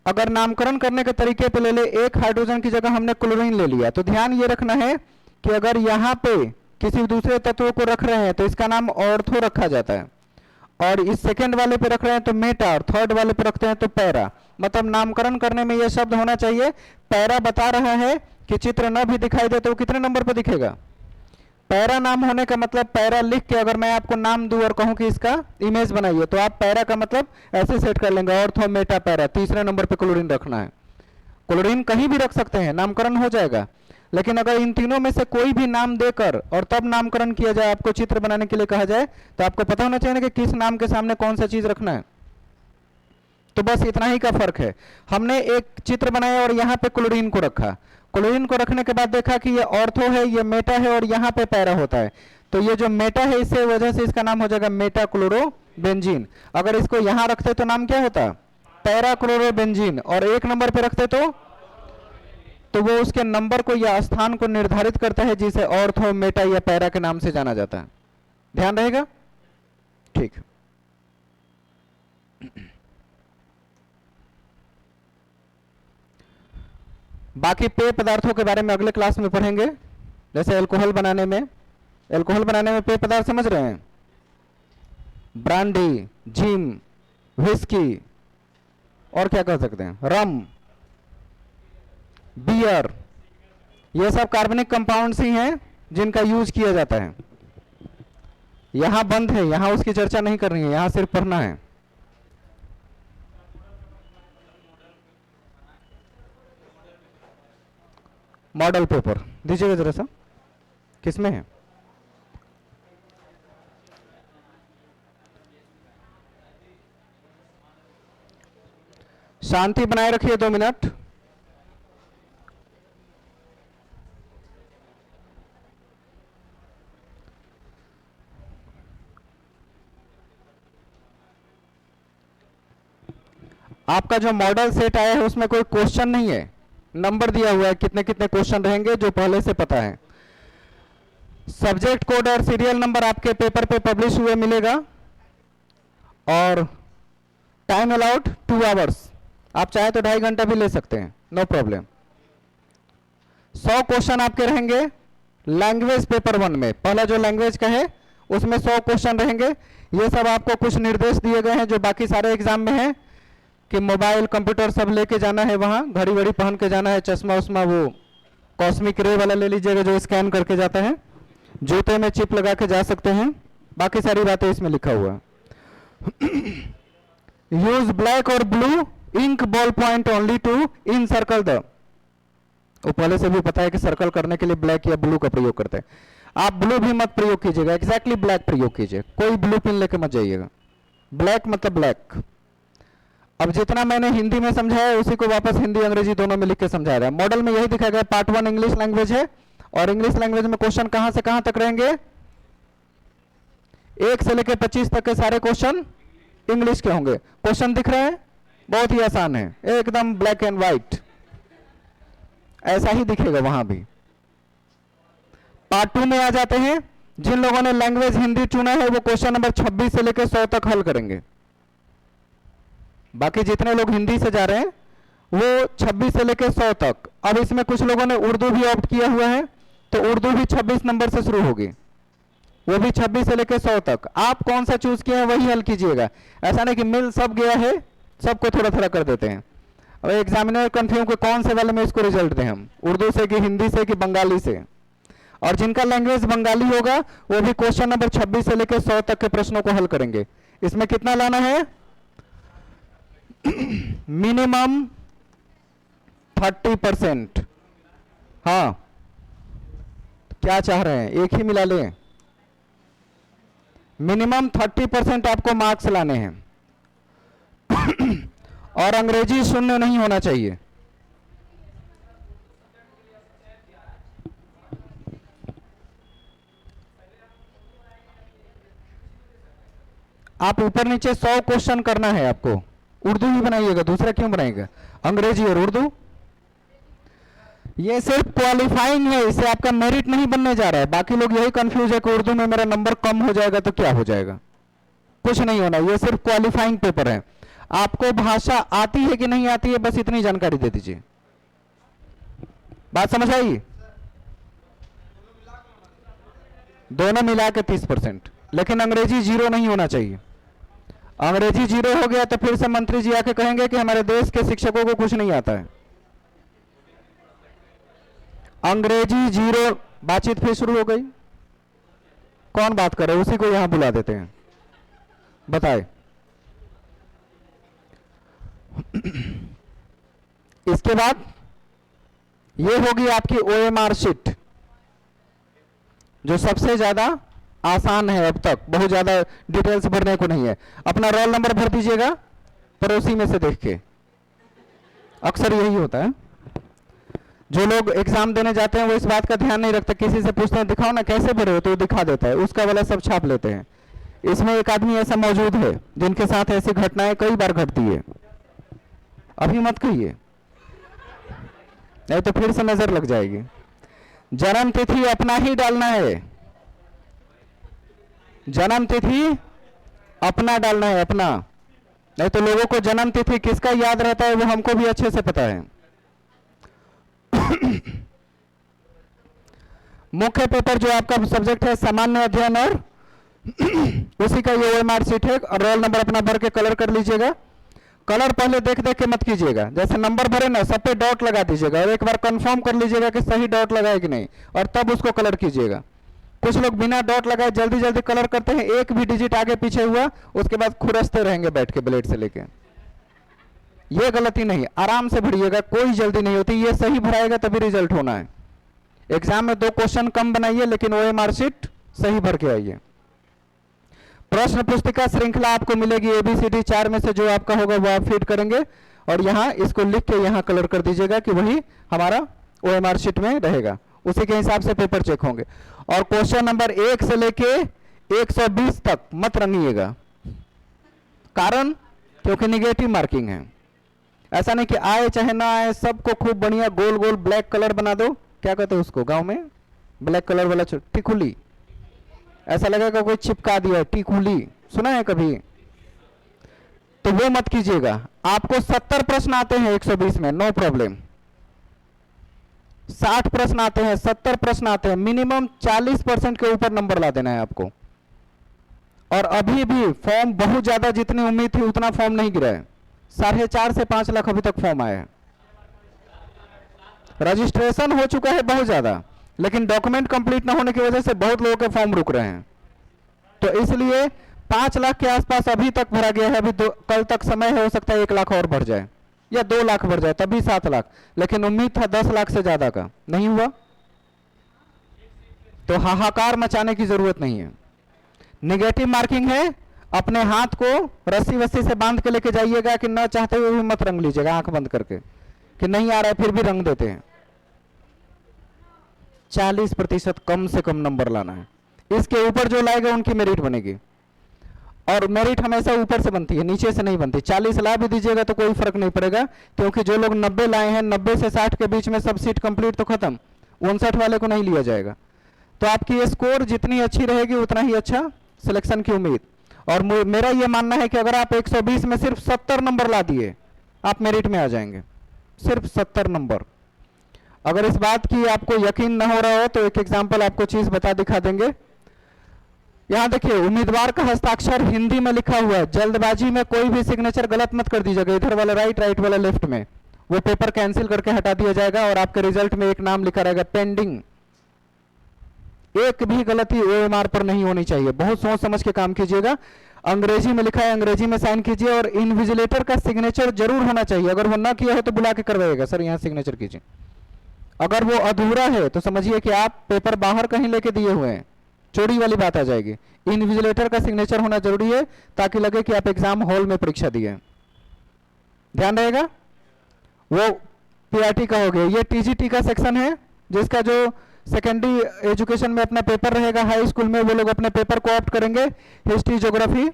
अगर नामकरण करने के तरीके पे ले ले, एक हाइड्रोजन की जगह हमने क्लोरीन ले लिया, तो ध्यान ये रखना है कि अगर यहाँ पे किसी दूसरे तत्व को रख रहे हैं तो इसका नाम ऑर्थो रखा जाता है, और इस सेकंड वाले पे रख रहे हैं तो मेटा, और थर्ड वाले पे रखते हैं तो पैरा। मतलब नामकरण करने में यह शब्द होना चाहिए। पैरा बता रहा है कि चित्र न भी दिखाई दे तो वो कितने नंबर पर दिखेगा? पैरा नाम होने का मतलब, पैरा लिख के अगर मैं आपको नाम दूं और कहूं कि इसका इमेज बनाइए, तो आप पैरा का मतलब ऐसे सेट कर लेंगे, ऑर्थो, मेटा, पैरा, तीसरे नंबर पे क्लोरीन रखना है। क्लोरीन कहीं भी रख सकते हैं, नामकरण हो जाएगा। लेकिन अगर इन तीनों में से कोई भी नाम देकर और तब नामकरण किया जाए, आपको चित्र बनाने के लिए कहा जाए, तो आपको पता होना चाहिए कि किस नाम के सामने कौन सा चीज रखना है। तो बस इतना ही का फर्क है। हमने एक चित्र बनाया और यहाँ पे क्लोरीन को रखा, क्लोरीन को रखने के बाद देखा कि ये ऑर्थो है, ये मेटा है, और यहाँ पे पैरा होता है, तो ये जो मेटा है इससे वजह से इसका नाम हो जाएगा मेटा क्लोरोबेंजीन। अगर इसको यहाँ रखते तो नाम क्या होता? Para chlorobenzene. और एक नंबर पे रखते तो वो उसके नंबर को या स्थान को निर्धारित करता है, जिसे ऑर्थो, मेटा या पैरा के नाम से जाना जाता है। ध्यान रहेगा? ठीक। बाकी पेय पदार्थों के बारे में अगले क्लास में पढ़ेंगे। जैसे अल्कोहल बनाने में पेय पदार्थ समझ रहे हैं, ब्रांडी, जिम, विस्की, और क्या कह सकते हैं, रम, बियर, ये सब कार्बनिक कंपाउंड्स ही हैं जिनका यूज किया जाता है। यहां बंद है, यहां उसकी चर्चा नहीं करनी है, यहां सिर्फ पढ़ना है। मॉडल पेपर दीजिएगा जरा सा, किसमें है? शांति बनाए रखिए 2 मिनट। आपका जो मॉडल सेट आया है उसमें कोई क्वेश्चन नहीं है, नंबर दिया हुआ है कितने कितने क्वेश्चन रहेंगे, जो पहले से पता है। सब्जेक्ट कोड और सीरियल नंबर आपके पेपर पे पब्लिश हुए मिलेगा, और टाइम अलाउड 2 आवर्स, आप चाहे तो 2.5 घंटा भी ले सकते हैं, नो प्रॉब्लम। 100 क्वेश्चन आपके रहेंगे लैंग्वेज पेपर 1 में, पहला जो लैंग्वेज का है उसमें 100 क्वेश्चन रहेंगे। ये सब आपको कुछ निर्देश दिए गए हैं जो बाकी सारे एग्जाम में है। कि मोबाइल कंप्यूटर सब लेके जाना है, वहाँ घड़ी वड़ी पहन के जाना है, चश्मा उश्मा वो कॉस्मिक रे वाला ले लीजिएगा जो स्कैन करके जाता है, जूते में चिप लगा के जा सकते हैं, बाकी सारी बातें इसमें लिखा हुआ है। यूज ब्लैक और blue ink ball point only to encircle the, वो पहले से भी पता है कि सर्कल करने के लिए ब्लैक या ब्लू का प्रयोग करते हैं। आप ब्लू भी मत प्रयोग कीजिएगा, एग्जैक्टली ब्लैक प्रयोग कीजिए, कोई ब्लू पिन लेके मत जाइएगा, ब्लैक मतलब ब्लैक। अब जितना मैंने हिंदी में समझाया उसी को वापस हिंदी अंग्रेजी दोनों में लिख के समझा रहा है। मॉडल में यही दिखाया गया, पार्ट 1 इंग्लिश लैंग्वेज है, और इंग्लिश लैंग्वेज में क्वेश्चन कहां से कहां तक रहेंगे, 1 से लेकर 25 तक के सारे क्वेश्चन इंग्लिश के होंगे। क्वेश्चन दिख रहा है, बहुत ही आसान है, एकदम ब्लैक एंड व्हाइट, ऐसा ही दिखेगा वहां भी। पार्ट 2 में आ जाते हैं, जिन लोगों ने लैंग्वेज हिंदी चुना है वो क्वेश्चन नंबर 26 से लेकर 100 तक हल करेंगे। बाकी जितने लोग हिंदी से जा रहे हैं वो 26 से लेकर 100 तक। अब इसमें कुछ लोगों ने उर्दू भी ऑप्ट किया हुआ है, तो उर्दू भी 26 नंबर से शुरू होगी, वो भी 26 से लेकर 100 तक। आप कौन सा चूज किया है वही हल कीजिएगा, ऐसा नहीं कि मिल सब गया है, सबको थोड़ा थोड़ा कर देते हैं। अब एग्जामिनर कंफ्यूज कि कौन से वाले में इसको रिजल्ट दें हम, उर्दू से कि हिंदी से कि बंगाली से। और जिनका लैंग्वेज बंगाली होगा वो भी क्वेश्चन नंबर 26 से लेकर 100 तक के प्रश्नों को हल करेंगे। इसमें कितना लाना है, मिनिमम 30%। हाँ, क्या चाह रहे हैं, एक ही मिला लें, मिनिमम 30% आपको मार्क्स लाने हैं। और अंग्रेजी शून्य नहीं होना चाहिए। आप ऊपर नीचे 100 क्वेश्चन करना है आपको, उर्दू ही बनाइएगा, दूसरा क्यों बनाएगा, अंग्रेजी और उर्दू। ये सिर्फ क्वालिफाइंग है, इससे आपका मेरिट नहीं बनने जा रहा है। बाकी लोग यही कंफ्यूज है कि उर्दू में मेरा नंबर कम हो जाएगा तो क्या हो जाएगा, कुछ नहीं होना, ये सिर्फ क्वालिफाइंग पेपर है। आपको भाषा आती है कि नहीं आती है, बस इतनी जानकारी दे दीजिए। बात समझ आई, दोनों मिला के 30%, लेकिन अंग्रेजी 0 नहीं होना चाहिए। अंग्रेजी 0 हो गया तो फिर से मंत्री जी आके कहेंगे कि हमारे देश के शिक्षकों को कुछ नहीं आता है। अंग्रेजी 0, बातचीत फिर शुरू हो गई, कौन बात करे, उसी को यहां बुला देते हैं, बताए। इसके बाद ये होगी आपकी OMR शीट, जो सबसे ज्यादा आसान है अब तक, बहुत ज्यादा डिटेल्स भरने को नहीं है। अपना रोल नंबर भर दीजिएगा पड़ोसी में से देख के, अक्सर यही होता है। जो लोग एग्जाम देने जाते हैं वो इस बात का ध्यान नहीं रखते, किसी से पूछते हैं दिखाओ ना कैसे भरे हो, तो वो दिखा देता है, उसका वाला सब छाप लेते हैं। इसमें एक आदमी ऐसा मौजूद है जिनके साथ ऐसी घटनाएं कई बार घटती है, अभी मत कहिए नहीं तो फिर से नजर लग जाएगी। जन्म तिथि अपना ही डालना है, जन्म तिथि अपना डालना है, अपना, नहीं तो लोगों को जन्म तिथि किसका याद रहता है वो हमको भी अच्छे से पता है। मुख्य पेपर जो आपका सब्जेक्ट है सामान्य अध्ययन, और उसी का ये OMR शीट है। और रोल नंबर अपना भर के कलर कर लीजिएगा। कलर पहले देख देख के मत कीजिएगा, जैसे नंबर भरे ना सब पे डॉट लगा दीजिएगा और एक बार कंफर्म कर लीजिएगा कि सही डॉट लगाए कि नहीं, और तब उसको कलर कीजिएगा। कुछ लोग बिना डॉट लगाए जल्दी जल्दी कलर करते हैं, एक भी डिजिट आगे पीछे हुआ उसके बाद खुरसते रहेंगे बैठ के ब्लेड से लेके। ये गलती नहीं, आराम से भरिएगा, कोई जल्दी नहीं होती, ये सही भराएगा तभी रिजल्ट होना है। एग्जाम में 2 क्वेश्चन कम बनाइए लेकिन OMR शीट सही भर के आइए। प्रश्न पुस्तिका श्रृंखला आपको मिलेगी ABCD 4 में से जो आपका होगा वो आप फीड करेंगे, और यहाँ इसको लिख के यहाँ कलर कर दीजिएगा कि वही हमारा OMR शीट में रहेगा, उसी के हिसाब से पेपर चेक होंगे। और क्वेश्चन नंबर 1 से लेके 120 तक मत रंगिएगा, कारण क्योंकि निगेटिव मार्किंग है। ऐसा नहीं कि आए चाहे ना आए सबको खूब बढ़िया गोल गोल ब्लैक कलर बना दो, क्या कहते हैं उसको गांव में, ब्लैक कलर वाला टिकुली, ऐसा लगेगा कोई चिपका दिया, टिकुली सुना है कभी, तो वो मत कीजिएगा। आपको 70 प्रश्न आते हैं 120 में, नो प्रॉब्लम। 60 प्रश्न आते हैं, 70 प्रश्न आते हैं, मिनिमम 40% के ऊपर नंबर ला देना है आपको। और अभी भी फॉर्म बहुत ज्यादा, जितनी उम्मीद थी उतना फॉर्म नहीं गिरा है, 4.5 से 5 लाख अभी तक फॉर्म आया है। रजिस्ट्रेशन हो चुका है बहुत ज्यादा, लेकिन डॉक्यूमेंट कंप्लीट ना होने की वजह से बहुत लोगों के फॉर्म रुक रहे हैं। तो इसलिए 5 लाख के आसपास अभी तक भरा गया है। अभी कल तक समय है, हो सकता है 1 लाख और बढ़ जाए या 2 लाख बढ़ जाए, तभी 7 लाख, लेकिन उम्मीद था 10 लाख से ज्यादा का, नहीं हुआ। तो हाहाकार मचाने की जरूरत नहीं है। निगेटिव मार्किंग है, अपने हाथ को रस्सी वस्सी से बांध के लेके जाइएगा कि न चाहते हुए भी मत रंग लीजिएगा आंख बंद करके कि नहीं आ रहा है, फिर भी रंग देते हैं। 40% कम से कम नंबर लाना है। इसके ऊपर जो लाएगा उनकी मेरिट बनेगी, और मेरिट हमेशा ऊपर से बनती है, नीचे से नहीं बनती। 40 ला भी दीजिएगा तो कोई फर्क नहीं पड़ेगा, क्योंकि जो लोग 90 लाए हैं, 90 से 60 के बीच में सब सीट कंप्लीट तो खत्म, 59 वाले को नहीं लिया जाएगा। तो आपकी स्कोर जितनी अच्छी रहेगी उतना ही अच्छा सिलेक्शन की उम्मीद। और मेरा यह मानना है कि अगर आप 120 में सिर्फ 70 नंबर ला दिए, आप मेरिट में आ जाएंगे। सिर्फ 70 नंबर। अगर इस बात की आपको यकीन न हो रहा हो तो एक एग्जांपल आपको चीज बता दिखा देंगे। यहां देखिए, उम्मीदवार का हस्ताक्षर हिंदी में लिखा हुआ है। जल्दबाजी में कोई भी सिग्नेचर गलत मत कर दीजिएगा, इधर वाला राइट, राइट वाला लेफ्ट में। वो पेपर कैंसिल करके हटा दिया जाएगा और आपके रिजल्ट में एक नाम लिखा रहेगा पेंडिंग। एक भी गलती OMR पर नहीं होनी चाहिए। बहुत सोच समझ के काम कीजिएगा। अंग्रेजी में लिखा है, अंग्रेजी में साइन कीजिए, और इन्विजिलेटर का सिग्नेचर जरूर होना चाहिए। अगर वो ना किया है तो बुला के करवाइएगा, सर यहाँ सिग्नेचर कीजिए। अगर वो अधूरा है तो समझिए कि आप पेपर बाहर कहीं लेके दिए हुए हैं, चोरी वाली बात आ जाएगी। इन्विजिलेटर का सिग्नेचर होना जरूरी है ताकि लगे कि आप एग्जाम हॉल में परीक्षा दिए। ध्यान रहेगा। वो PRT का हो गया। ये TGT का सेक्शन है, जिसका जो सेकेंडरी एजुकेशन में अपना पेपर रहेगा, हाई स्कूल में वो लोग अपने पेपर को ऑप्ट करेंगे। हिस्ट्री, ज्योग्राफी,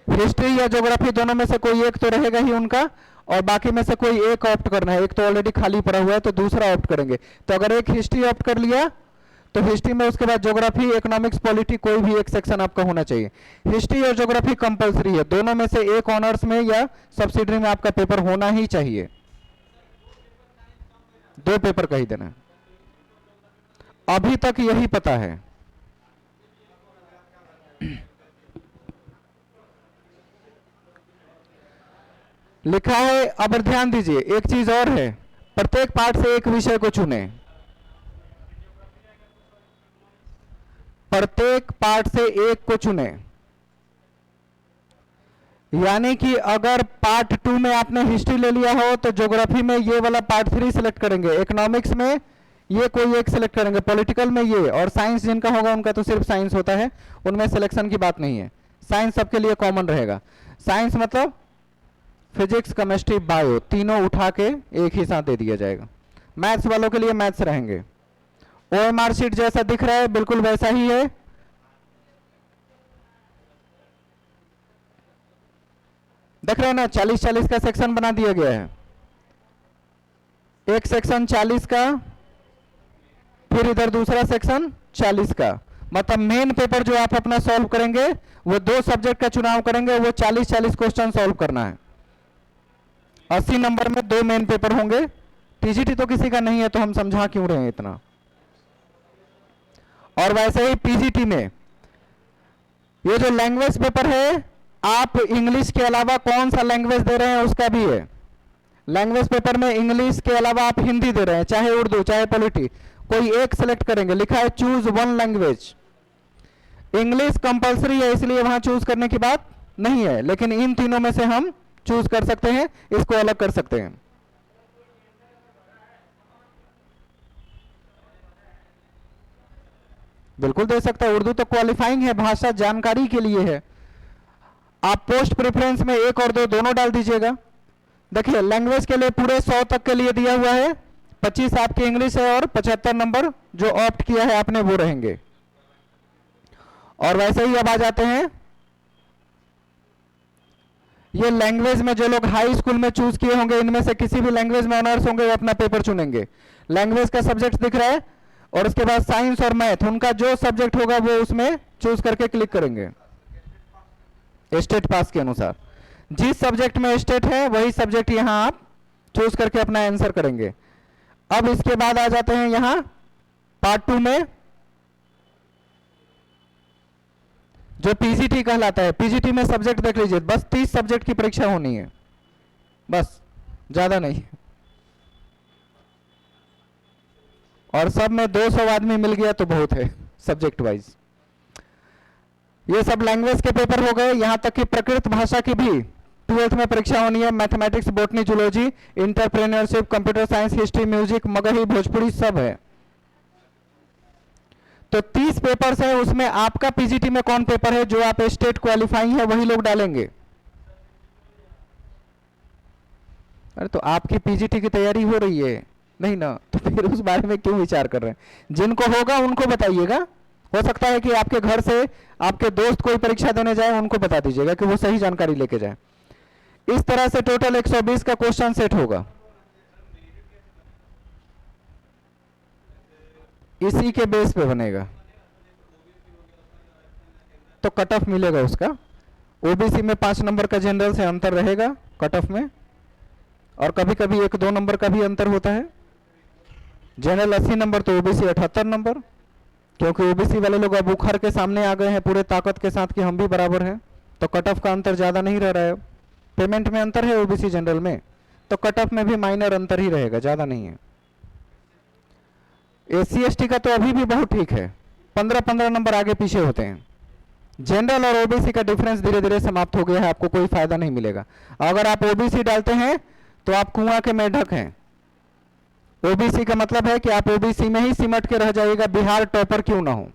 हिस्ट्री या ज्योग्राफी दोनों में से कोई एक तो रहेगा ही उनका, और बाकी में से कोई एक ऑप्ट करना है। एक तो ऑलरेडी खाली पड़ा हुआ है तो दूसरा ऑप्ट करेंगे। तो अगर एक हिस्ट्री ऑप्ट कर लिया तो हिस्ट्री में उसके बाद ज्योग्राफी, इकोनॉमिक्स, पॉलिटी, कोई भी एक सेक्शन आपका होना चाहिए। हिस्ट्री और ज्योग्राफी कंपलसरी है, दोनों में से एक ऑनर्स में या सब्सिडरी में आपका पेपर होना ही चाहिए। 2 पेपर का ही देना है। अभी तक यही पता है। लिखा है, अब ध्यान दीजिए, एक चीज और है, प्रत्येक पार्ट से एक विषय को चुने। प्रत्येक पार्ट से एक को चुने। यानी कि अगर पार्ट 2 में आपने हिस्ट्री ले लिया हो तो ज्योग्राफी में ये वाला पार्ट 3 सिलेक्ट करेंगे, इकोनॉमिक्स में ये कोई एक सिलेक्ट करेंगे, पॉलिटिकल में ये, और साइंस जिनका होगा उनका तो सिर्फ साइंस होता है, उनमें सिलेक्शन की बात नहीं है। साइंस सबके लिए कॉमन रहेगा। साइंस मतलब फिजिक्स, केमिस्ट्री, बायो, तीनों उठा के एक ही साथ दे दिया जाएगा। मैथ्स वालों के लिए मैथ्स रहेंगे। OMR शीट जैसा दिख रहा है बिल्कुल वैसा ही है। देख रहे हैं ना, 40-40 का सेक्शन बना दिया गया है। एक सेक्शन 40 का, फिर इधर दूसरा सेक्शन 40 का। मतलब मेन पेपर जो आप अपना सॉल्व करेंगे वो 2 सब्जेक्ट का चुनाव करेंगे, वो 40-40 क्वेश्चन सॉल्व करना है। 80 नंबर में 2 मेन पेपर होंगे। TGT तो किसी का नहीं है तो हम समझा क्यों रहे हैं इतना। और वैसे ही PGT में ये जो लैंग्वेज पेपर है, आप इंग्लिश के अलावा कौन सा लैंग्वेज दे रहे हैं उसका भी है। लैंग्वेज पेपर में इंग्लिश के अलावा आप हिंदी दे रहे हैं, चाहे उर्दू चाहे पॉलिटी, कोई एक सिलेक्ट करेंगे। लिखा है चूज 1 लैंग्वेज। इंग्लिश कंपलसरी है, इसलिए वहां चूज करने की बात नहीं है, लेकिन इन तीनों में से हम चूज कर सकते हैं, इसको अलग कर सकते हैं। बिल्कुल दे सकता है। उर्दू तो क्वालिफाइंग है, भाषा जानकारी के लिए है। आप पोस्ट प्रेफरेंस में 1 और 2 दोनों डाल दीजिएगा। देखिए, लैंग्वेज के लिए पूरे 100 तक के लिए दिया हुआ है, 25 आपकी इंग्लिश है और 75 नंबर जो ऑप्ट किया है आपने वो रहेंगे। और वैसे ही अब आ जाते हैं, ये लैंग्वेज में जो लोग हाई स्कूल में चूज किए होंगे, इनमें से किसी भी लैंग्वेज में ऑनर्स होंगे, वो अपना पेपर चुनेंगे। लैंग्वेज का सब्जेक्ट दिख रहा है, और उसके बाद साइंस और मैथ, उनका जो सब्जेक्ट होगा वो उसमें चूज करके क्लिक करेंगे स्टेट पास के अनुसार। जिस सब्जेक्ट में स्टेट है वही सब्जेक्ट यहां आप चूज करके अपना आंसर करेंगे। अब इसके बाद आ जाते हैं यहां पार्ट 2 में, जो पीजीटी कहलाता है। पीजीटी में सब्जेक्ट देख लीजिए, बस 30 सब्जेक्ट की परीक्षा होनी है, बस, ज्यादा नहीं। और सब में 200 आदमी मिल गया तो बहुत है सब्जेक्ट वाइज। ये सब लैंग्वेज के पेपर हो गए। यहां तक कि प्रकृत भाषा की भी 12th में परीक्षा होनी है। Mathematics, botany, zoology, entrepreneurship, computer science, history, music, Magahi, Bhojpuri सब है। तो 30 पेपर्स है, उसमें आपका पीजीटी में कौन पेपर है जो आप स्टेट क्वालिफाइंग है वही लोग डालेंगे। अरे तो आपकी पीजीटी की तैयारी हो रही है नहीं ना, तो फिर उस बारे में क्यों विचार कर रहे हैं। जिनको होगा उनको बताइएगा। हो सकता है कि आपके घर से आपके दोस्त कोई परीक्षा देने जाए, उनको बता दीजिएगा कि वो सही जानकारी लेके जाए। इस तरह से टोटल 120 का क्वेश्चन सेट होगा। इसी के बेस पे बनेगा तो कट ऑफ मिलेगा उसका। ओबीसी में 5 नंबर का जनरल से अंतर रहेगा कट ऑफ में, और कभी कभी 1-2 नंबर का भी अंतर होता है। जनरल 80 नंबर तो ओबीसी 78 नंबर, क्योंकि ओबीसी वाले लोग अब उखड़ के सामने आ गए हैं पूरे ताकत के साथ कि हम भी बराबर हैं, तो कट ऑफ का अंतर ज़्यादा नहीं रह रहा है। पेमेंट में अंतर है ओबीसी जनरल में, तो कट ऑफ में भी माइनर अंतर ही रहेगा, ज़्यादा नहीं है। एससी एसटी का तो अभी भी बहुत ठीक है, 15-15 नंबर आगे पीछे होते हैं। जनरल और ओबीसी का डिफरेंस धीरे धीरे समाप्त हो गया है, आपको कोई फायदा नहीं मिलेगा। अगर आप ओबीसी डालते हैं तो आप कुआं के मेढक हैं। ओबीसी का मतलब है कि आप ओबीसी में ही सिमट के रह जाइएगा, बिहार टॉपर क्यों ना हो।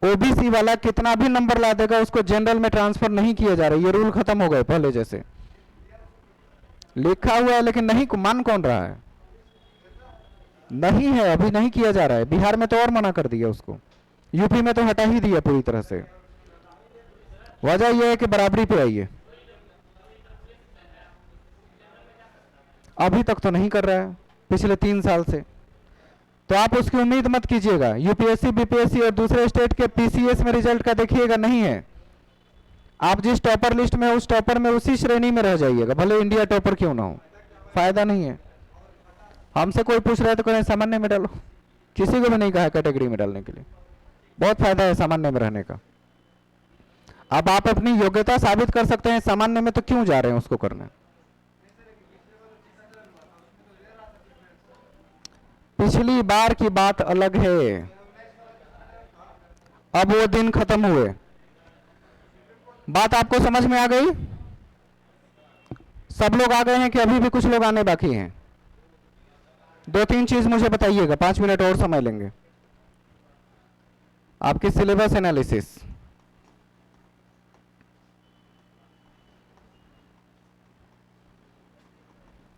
ओबीसी वाला कितना भी नंबर ला देगा, उसको जनरल में ट्रांसफर नहीं किया जा रहा है। ये रूल खत्म हो गए पहले जैसे। लिखा हुआ है लेकिन नहीं मान कौन रहा है, नहीं है, अभी नहीं किया जा रहा है। बिहार में तो और मना कर दिया उसको, यूपी में तो हटा ही दिया पूरी तरह से। वजह यह है कि बराबरी पे आई है। अभी तक तो नहीं कर रहा है पिछले 3 साल से, तो आप उसकी उम्मीद मत कीजिएगा। यूपीएससी, बीपीएससी और दूसरे स्टेट के पीसीएस में रिजल्ट का देखिएगा, नहीं है। आप जिस टॉपर लिस्ट में, उस टॉपर में, उसी श्रेणी में रह जाइएगा, भले इंडिया टॉपर क्यों ना हो, फायदा नहीं है। हमसे कोई पूछ रहा है तो कहें सामान्य में डालो, किसी को भी नहीं कहा कैटेगरी में डालने के लिए। बहुत फायदा है सामान्य में रहने का। अब आप अपनी योग्यता साबित कर सकते हैं, सामान्य में तो क्यों जा रहे हैं उसको करने। पिछली बार की बात अलग है, अब वो दिन खत्म हुए। बात आपको समझ में आ गई? सब लोग आ गए हैं कि अभी भी कुछ लोग आने बाकी हैं? 2-3 चीज मुझे बताइएगा, 5 मिनट और समय लेंगे। आपकी सिलेबस एनालिसिस,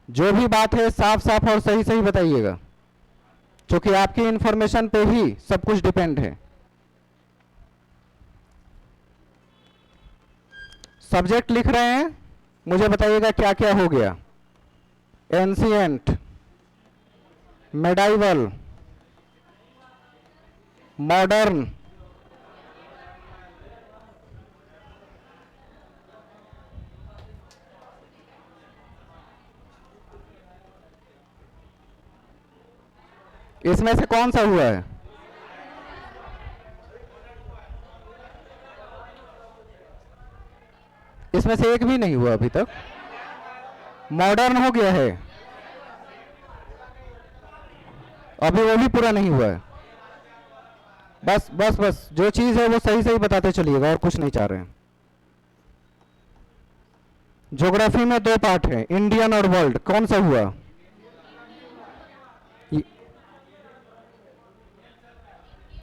जो भी बात है साफ साफ और सही सही बताइएगा, क्योंकि आपकी इंफॉर्मेशन पे ही सब कुछ डिपेंड है। सब्जेक्ट लिख रहे हैं, मुझे बताइएगा क्या क्या हो गया। एंशिएंट, मेडाइवल, मॉडर्न, इसमें से कौन सा हुआ है? इसमें से एक भी नहीं हुआ अभी तक। मॉडर्न हो गया है, अभी वो भी पूरा नहीं हुआ है। बस बस बस, जो चीज है वो सही सही बताते चलिएगा, और कुछ नहीं चाह रहे हैं। ज्योग्राफी में 2 पार्ट है, इंडियन और वर्ल्ड, कौन सा हुआ?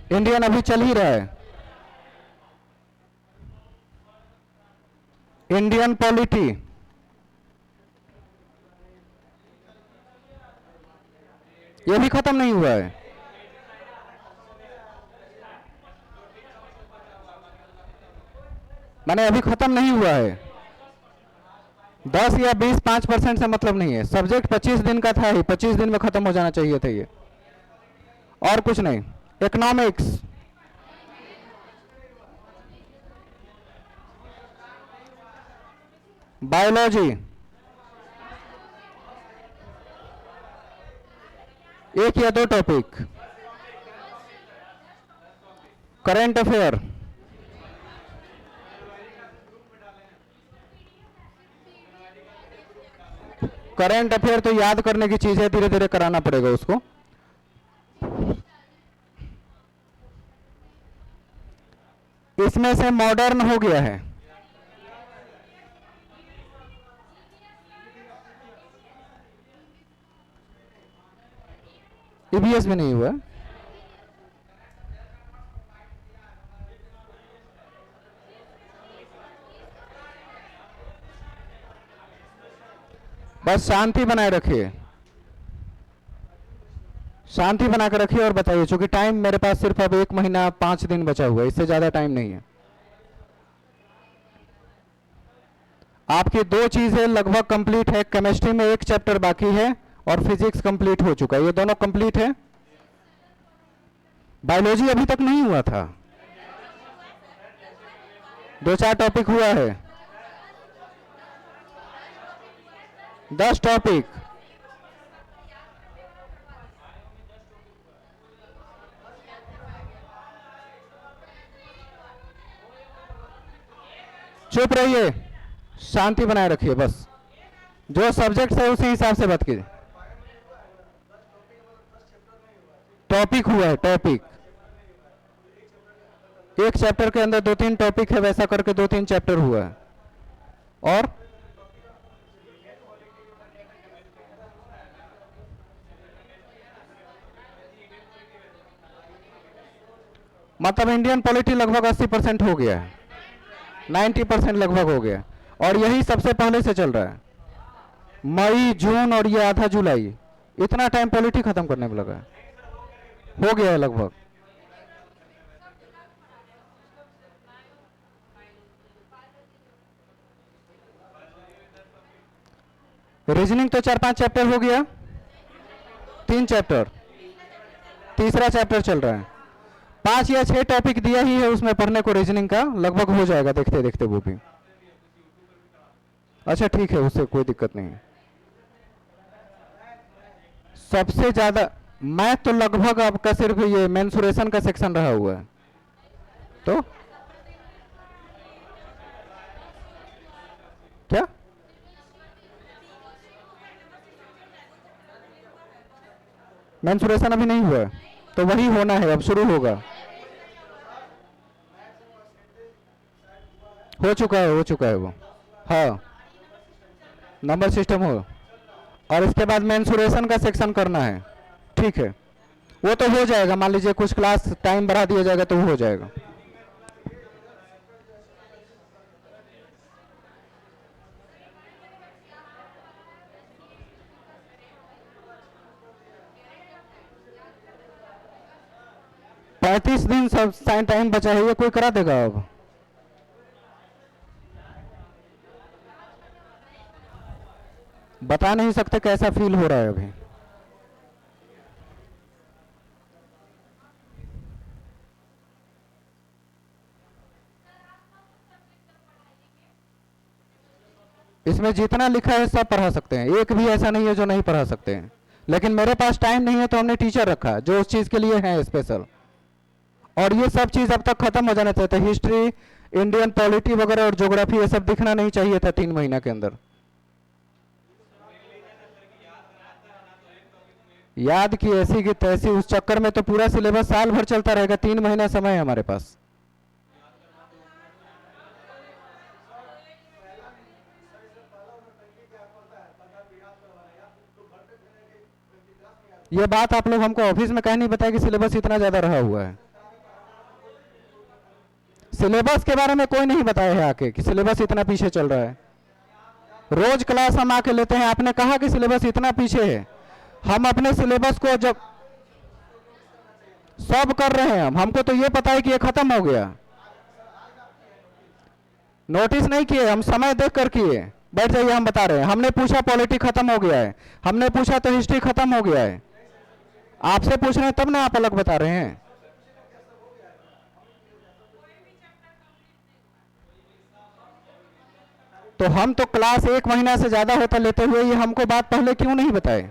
इंडियन अभी चल ही रहा है। इंडियन पॉलिटी, ये भी खत्म नहीं हुआ है। मैंने अभी खत्म नहीं हुआ है। 10 या 20, 5% से मतलब नहीं है। सब्जेक्ट 25 दिन का था ही, 25 दिन में खत्म हो जाना चाहिए था ये, और कुछ नहीं। इकोनॉमिक्स, बायोलॉजी, एक या 2 topic, current affair, current affair तो याद करने की चीज है, धीरे धीरे कराना पड़ेगा उसको। इसमें से मॉडर्न हो गया है, ईवीएस में नहीं हुआ। बस शांति बनाए रखिए, शांति बना कर रखिए और बताइए, क्योंकि टाइम मेरे पास सिर्फ अब 1 महीना 5 दिन बचा हुआ है, इससे ज्यादा टाइम नहीं है। आपकी 2 चीजें लगभग कंप्लीट है, केमिस्ट्री में 1 चैप्टर बाकी है और फिजिक्स कंप्लीट हो चुका है, ये दोनों कंप्लीट है। बायोलॉजी अभी तक नहीं हुआ था, 2-4 टॉपिक हुआ है, 10 टॉपिक। चुप रहिए, शांति बनाए रखिए, बस जो सब्जेक्ट है उसी हिसाब से बात कीजिए। टॉपिक हुआ है, टॉपिक 1 चैप्टर के अंदर 2-3 टॉपिक है, वैसा करके 2-3 चैप्टर हुआ है। और मतलब इंडियन पॉलिटी लगभग 80% हो गया है, 90% लगभग हो गया, और यही सबसे पहले से चल रहा है। मई, जून और ये आधा जुलाई, इतना टाइम पॉलिटी खत्म करने में लगा है, हो गया है लगभग। रीजनिंग तो 4-5 चैप्टर हो गया, 3 चैप्टर, तीसरा चैप्टर चल रहा है। 5 या 6 टॉपिक दिया ही है उसमें पढ़ने को, रीजनिंग का लगभग हो जाएगा देखते देखते वो भी। अच्छा ठीक है, उससे कोई दिक्कत नहीं है। सबसे ज्यादा मैथ तो लगभग आपका सिर्फ ये मेंसुरेशन का सेक्शन रहा हुआ है। तो क्या मेंसुरेशन अभी नहीं हुआ है? तो वही होना है, अब शुरू होगा। हो चुका है, हो चुका है वो। हाँ, नंबर सिस्टम हो, और इसके बाद मेंसुरेशन का सेक्शन करना है। ठीक है, वो तो हो जाएगा, मान लीजिए कुछ क्लास टाइम बढ़ा दिया जाएगा तो वो हो जाएगा। पैंतीस दिन सब टाइम बचा है, ये कोई करा देगा अब? बता नहीं सकते कैसा फील हो रहा है अभी। इसमें जितना लिखा है सब पढ़ा सकते हैं, एक भी ऐसा नहीं है जो नहीं पढ़ा सकते हैं, लेकिन मेरे पास टाइम नहीं है तो हमने टीचर रखा जो उस चीज के लिए है स्पेशल। और ये सब चीज अब तक खत्म हो जाना चाहिए था, हिस्ट्री, इंडियन पॉलिटी वगैरह और ज्योग्राफी, ये सब दिखना नहीं चाहिए था 3 महीना के अंदर। याद की ऐसी की तैसी, उस चक्कर में तो पूरा सिलेबस साल भर चलता रहेगा, 3 महीना समय है हमारे पास। ये बात आप लोग हमको ऑफिस में कहीं नहीं बताया कि सिलेबस इतना ज्यादा रहा हुआ है। सिलेबस के बारे में कोई नहीं बताया है आके कि सिलेबस इतना पीछे चल रहा है। रोज क्लास हम आके लेते हैं, आपने कहा कि सिलेबस इतना पीछे है, हम अपने सिलेबस को जब सब कर रहे हैं, हमको तो ये पता है कि ये खत्म हो गया। नोटिस नहीं किए, हम समय देख कर किए। बैठ जाइए, हम बता रहे हैं। हमने पूछा पॉलिटी खत्म हो गया है, हमने पूछा तो हिस्ट्री खत्म हो गया है। आपसे पूछ रहे हैं तब ना आप अलग बता रहे हैं। तो हम तो क्लास 1 महीना से ज्यादा होता लेते हुए ये हमको बात पहले क्यों नहीं बताए?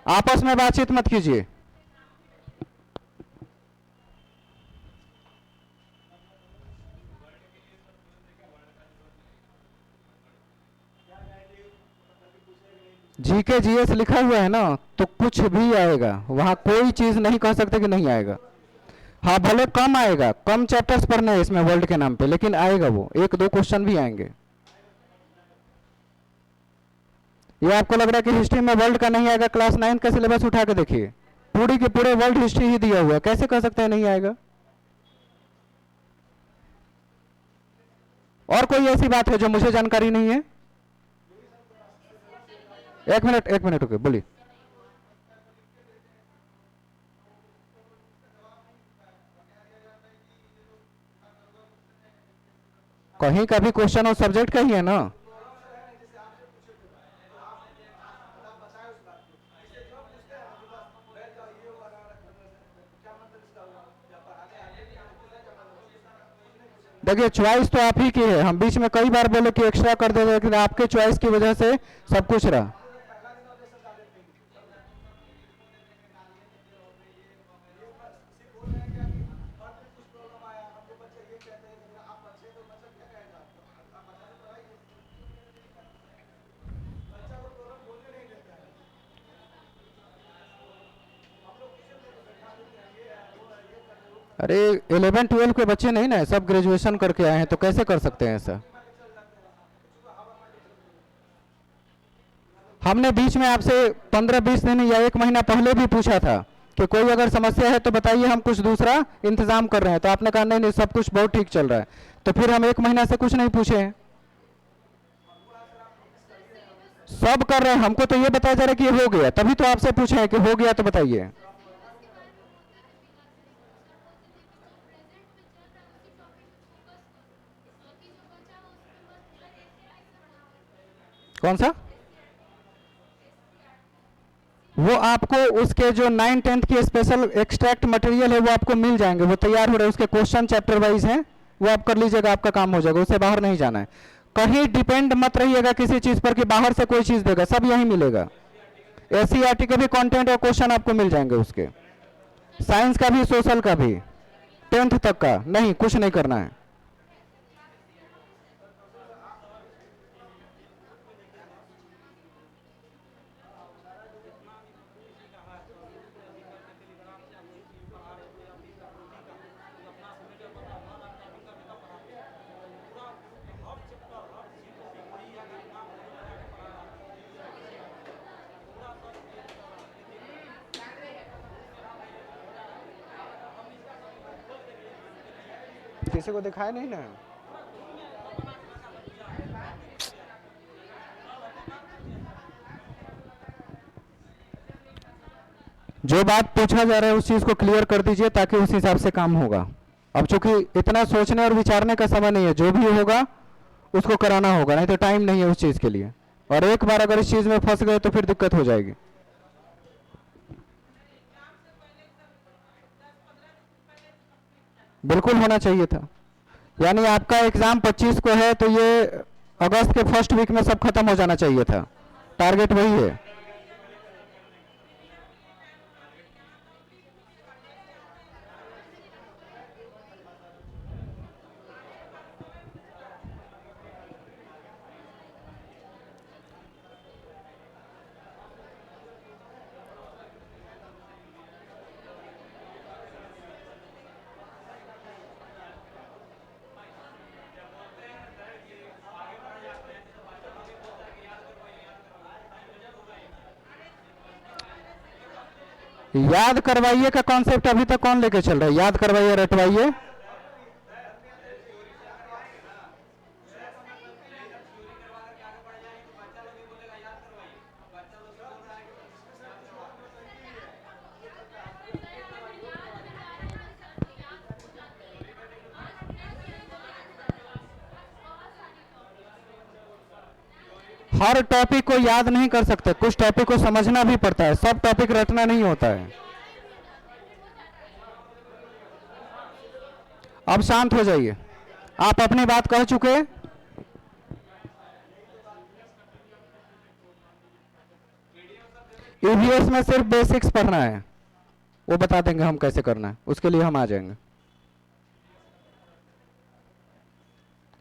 आपस में बातचीत मत कीजिए। जीके जीएस लिखा हुआ है ना, तो कुछ भी आएगा, वहां कोई चीज नहीं कह सकते कि नहीं आएगा। हाँ भले कम आएगा, कम चैप्टर्स पढ़ने हैं इसमें वर्ल्ड के नाम पे, लेकिन आएगा, वो एक दो क्वेश्चन भी आएंगे। ये आपको लग रहा है कि हिस्ट्री में वर्ल्ड का नहीं आएगा? क्लास 9 का सिलेबस उठा के देखिए, पूरी के पूरे वर्ल्ड हिस्ट्री ही दिया हुआ है, कैसे कह सकते हैं नहीं आएगा? और कोई ऐसी बात है जो मुझे जानकारी नहीं है? एक मिनट रुके, बोलिए। कहीं का भी क्वेश्चन और सब्जेक्ट का ही है ना। देखिए चॉइस तो आप ही की है, हम बीच में कई बार बोले कि एक्स्ट्रा कर दो, लेकिन आपके चॉइस की वजह से सब कुछ रहा। अरे 11-12 के बच्चे नहीं ना, सब ग्रेजुएशन करके आए हैं, तो कैसे कर सकते हैं ऐसा? हमने बीच में आपसे 15-20 दिन या 1 महीना पहले भी पूछा था कि कोई अगर समस्या है तो बताइए, हम कुछ दूसरा इंतजाम कर रहे हैं, तो आपने कहा नहीं नहीं सब कुछ बहुत ठीक चल रहा है। तो फिर हम 1 महीना से कुछ नहीं पूछे हैं। सब कर रहे हैं, हमको तो ये बताया जा रहा है कि ये हो गया, तभी तो आपसे पूछे हैं कि हो गया तो बताइए। कौन सा? वो आपको उसके जो 9-10 की स्पेशल एक्सट्रैक्ट मटेरियल है वो आपको मिल जाएंगे, वो तैयार हो रहे हैं, उसके क्वेश्चन चैप्टर वाइज हैं, वो आप कर लीजिएगा, आपका काम हो जाएगा, उससे बाहर नहीं जाना है। कहीं डिपेंड मत रहिएगा किसी चीज पर कि बाहर से कोई चीज देगा, सब यही मिलेगा। एससीईआरटी के भी कंटेंट और क्वेश्चन आपको मिल जाएंगे, उसके साइंस का भी, सोशल का भी, 10th तक का, नहीं कुछ नहीं करना है। किसी को दिखाया नहीं ना। जो बात पूछा जा रहा है उस चीज को क्लियर कर दीजिए, ताकि उस हिसाब से काम होगा। अब चूंकि इतना सोचने और विचारने का समय नहीं है, जो भी होगा उसको कराना होगा, नहीं तो टाइम नहीं है उस चीज के लिए। और एक बार अगर इस चीज में फंस गए तो फिर दिक्कत हो जाएगी। बिल्कुल होना चाहिए था, यानी आपका एग्जाम 25 को है, तो ये अगस्त के फर्स्ट वीक में सब खत्म हो जाना चाहिए था, टारगेट वही है। याद करवाइए का कॉन्सेप्ट अभी तक कौन लेके चल रहा है? याद करवाइए, रटवाइए। हर टॉपिक को याद नहीं कर सकते, कुछ टॉपिक को समझना भी पड़ता है, सब टॉपिक रटना नहीं होता है। अब शांत हो जाइए, आप अपनी बात कह चुके। ईवीएस में सिर्फ बेसिक्स पढ़ना है, वो बता देंगे हम कैसे करना है, उसके लिए हम आ जाएंगे।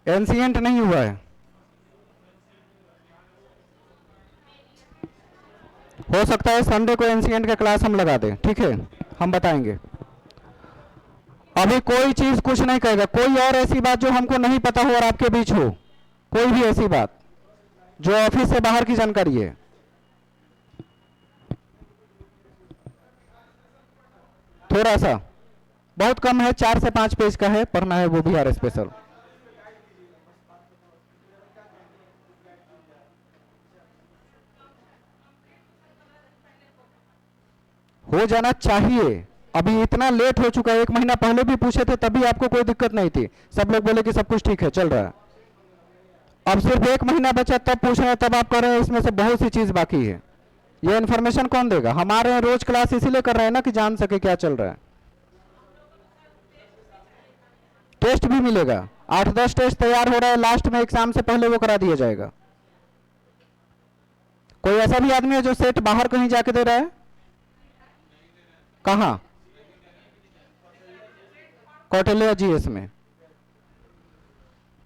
एंशिएंट नहीं हुआ है, हो सकता है संडे को एंशिएंट का क्लास हम लगा दें, ठीक है, हम बताएंगे। अभी कोई चीज कुछ नहीं कहेगा, कोई और ऐसी बात जो हमको नहीं पता हो और आपके बीच हो, कोई भी ऐसी बात जो ऑफिस से बाहर की जानकारी है। थोड़ा सा, बहुत कम है, 4 से 5 पेज का है, पढ़ना है, वो भी आर स्पेशल। हो जाना चाहिए, अभी इतना लेट हो चुका है, 1 महीना पहले भी पूछे थे तभी आपको कोई दिक्कत नहीं थी, सब लोग बोले कि सब कुछ ठीक है, चल रहा है। अब सिर्फ 1 महीना बचा तब पूछ रहे हैं, तब आप कह रहे हैं इसमें से बहुत सी चीज बाकी है। ये इन्फॉर्मेशन कौन देगा? हमारे रोज क्लास इसीलिए कर रहे हैं ना कि जान सके क्या चल रहा है। टेस्ट भी मिलेगा, 8-10 टेस्ट तैयार हो रहा है, लास्ट में एग्जाम से पहले वो करा दिया जाएगा। कोई ऐसा भी आदमी है जो सेट बाहर कहीं जाके दे रहा है? कहां? कौटिल्य जीएस में।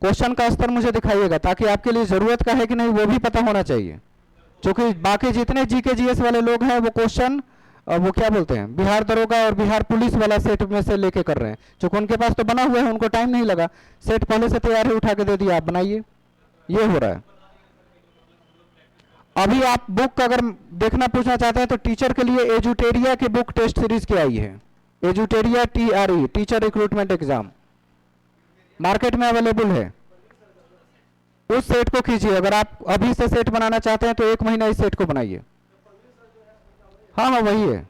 क्वेश्चन का स्तर मुझे दिखाइएगा, ताकि आपके लिए जरूरत का है कि नहीं वो भी पता होना चाहिए, क्योंकि बाकी जितने जीके जीएस वाले लोग हैं वो क्वेश्चन वो क्या बोलते हैं, बिहार दरोगा और बिहार पुलिस वाला सेट में से लेके कर रहे हैं, क्योंकि उनके पास तो बना हुआ है, उनको टाइम नहीं लगा, सेट पहले से तैयार है, उठा के दे दिया, आप बनाइए, ये हो रहा है। अभी आप बुक अगर देखना पूछना चाहते हैं तो टीचर के लिए एजुटेरिया की बुक टेस्ट सीरीज की आई है, एजुटेरिया TRE, teacher recruitment exam, market में अवेलेबल है। उस सेट को कीजिए, अगर आप अभी से सेट बनाना चाहते हैं तो 1 महीना इस सेट को बनाइए। हाँ हाँ वही है,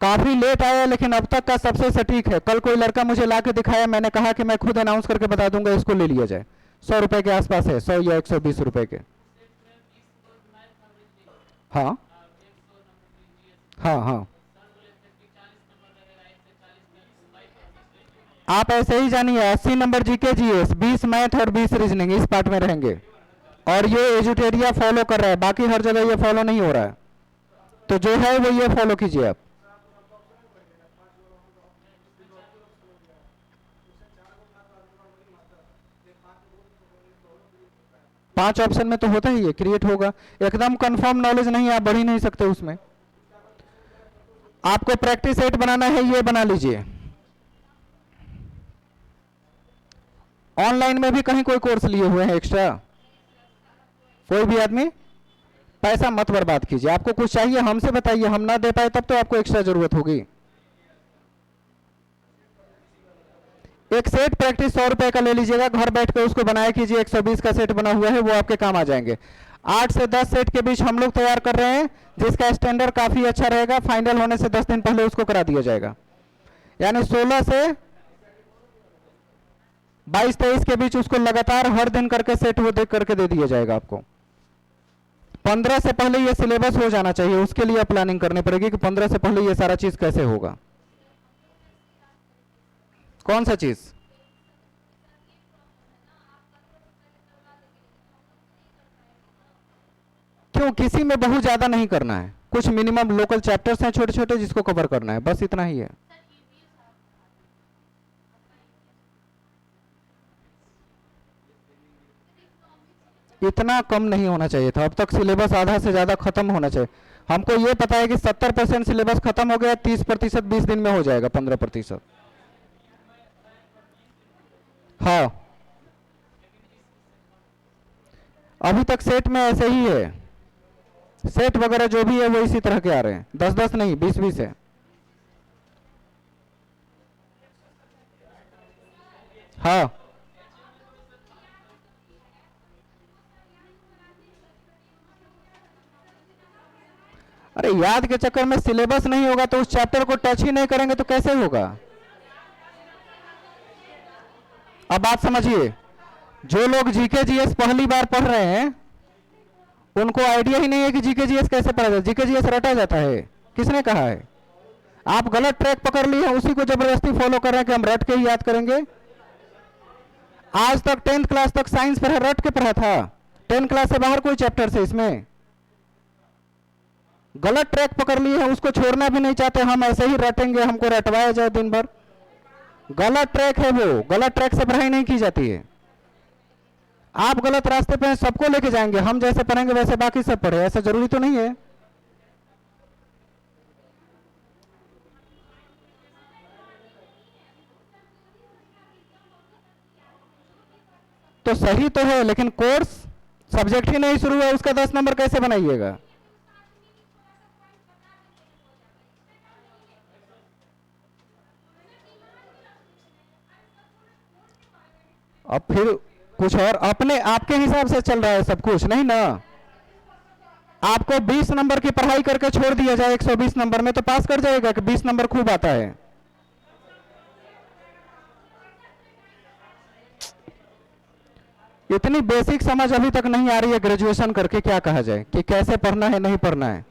काफी लेट आया लेकिन अब तक का सबसे सटीक है। कल कोई लड़का मुझे ला के दिखाया, मैंने कहा कि मैं खुद अनाउंस करके बता दूंगा, इसको ले लिया जाए, 100 रुपए के आसपास है, 100 या 120 रुपए के। हाँ हाँ हाँ, आप ऐसे ही जानिए, 80 नंबर जीके जीएस, 20 मैथ और 20 रीजनिंग इस पार्ट में रहेंगे, और ये एजुटेरिया फॉलो कर रहा है, बाकी हर जगह ये फॉलो नहीं हो रहा है, तो जो है वो ये फॉलो कीजिए आप। पांच ऑप्शन में तो होता ही है, क्रिएट होगा, एकदम कंफर्म नॉलेज नहीं, आप बढ़ ही नहीं सकते उसमें। आपको प्रैक्टिस सेट बनाना है, ये बना लीजिए। ऑनलाइन में भी कहीं कोई कोर्स लिए हुए हैं एक्स्ट्रा? कोई भी आदमी? पैसा मत बर्बाद कीजिए, आपको कुछ चाहिए हमसे बताइए, हम ना दे पाए तब तो आपको एक्स्ट्रा जरूरत होगी। एक सेट प्रैक्टिस 100 रुपए का ले लीजिएगा, घर बैठ के उसको बनाया कीजिए, 120 का सेट बना हुआ है, वो आपके काम आ जाएंगे। 8 से 10 सेट के बीच हम लोग तैयार कर रहे हैं, जिसका स्टैंडर्ड काफी अच्छा रहेगा, फाइनल होने से 10 दिन पहले उसको करा दिया जाएगा, यानी 16 से 22-23 के बीच उसको लगातार हर दिन करके सेट वो देख करके दे दिया जाएगा आपको। 15 से पहले ये सिलेबस हो जाना चाहिए, उसके लिए प्लानिंग करनी पड़ेगी कि 15 से पहले ये सारा चीज कैसे होगा। कौन सा चीज? क्यों, किसी में बहुत ज्यादा नहीं करना है, कुछ मिनिमम लोकल चैप्टर्स हैं छोटे छोटे जिसको कवर करना है, बस इतना ही है। इतना कम नहीं होना चाहिए था, अब तक सिलेबस आधा से ज्यादा खत्म होना चाहिए। हमको ये पता है कि 70% सिलेबस खत्म हो गया, 30% 20 दिन में हो जाएगा, 15%। हाँ, अभी तक सेट में ऐसे ही है, सेट वगैरह जो भी है वो इसी तरह के आ रहे हैं, 10-10 नहीं, 20-20 है। हाँ, अरे याद के चक्कर में सिलेबस नहीं होगा तो उस चैप्टर को टच ही नहीं करेंगे तो कैसे होगा? अब बात समझिए, जो लोग जीके जीएस पहली बार पढ़ रहे हैं उनको आइडिया ही नहीं है कि जीके जीएस कैसे पढ़ा जाए, जीके जीएस रटा जाता है, किसने कहा है? आप गलत ट्रैक पकड़ लिए हैं, उसी को जबरदस्ती फॉलो कर रहे हैं कि हम रट के ही याद करेंगे। आज तक 10th क्लास तक साइंस पढ़ा, रट के पढ़ा था, 10 क्लास से बाहर कोई चैप्टर से इसमें गलत ट्रैक पकड़ लिए हैं, उसको छोड़ना भी नहीं चाहते, हम ऐसे ही रटेंगे, हमको रटवाया जाए दिन भर। गलत ट्रैक है वो, गलत ट्रैक से पढ़ाई नहीं की जाती है। आप गलत रास्ते पे हैं, सबको लेके जाएंगे, हम जैसे पढ़ेंगे वैसे बाकी सब पढ़े, ऐसा जरूरी तो नहीं है। तो सही तो है, लेकिन कोर्स सब्जेक्ट ही नहीं शुरू हुआ, उसका 10 नंबर कैसे बनाइएगा? अब फिर कुछ और अपने आपके हिसाब से चल रहा है सब कुछ, नहीं ना। आपको 20 नंबर की पढ़ाई करके छोड़ दिया जाए 120 नंबर में, तो पास कर जाएगा कि 20 नंबर खूब आता है। इतनी बेसिक समझ अभी तक नहीं आ रही है ग्रेजुएशन करके, क्या कहा जाए कि कैसे पढ़ना है नहीं पढ़ना है।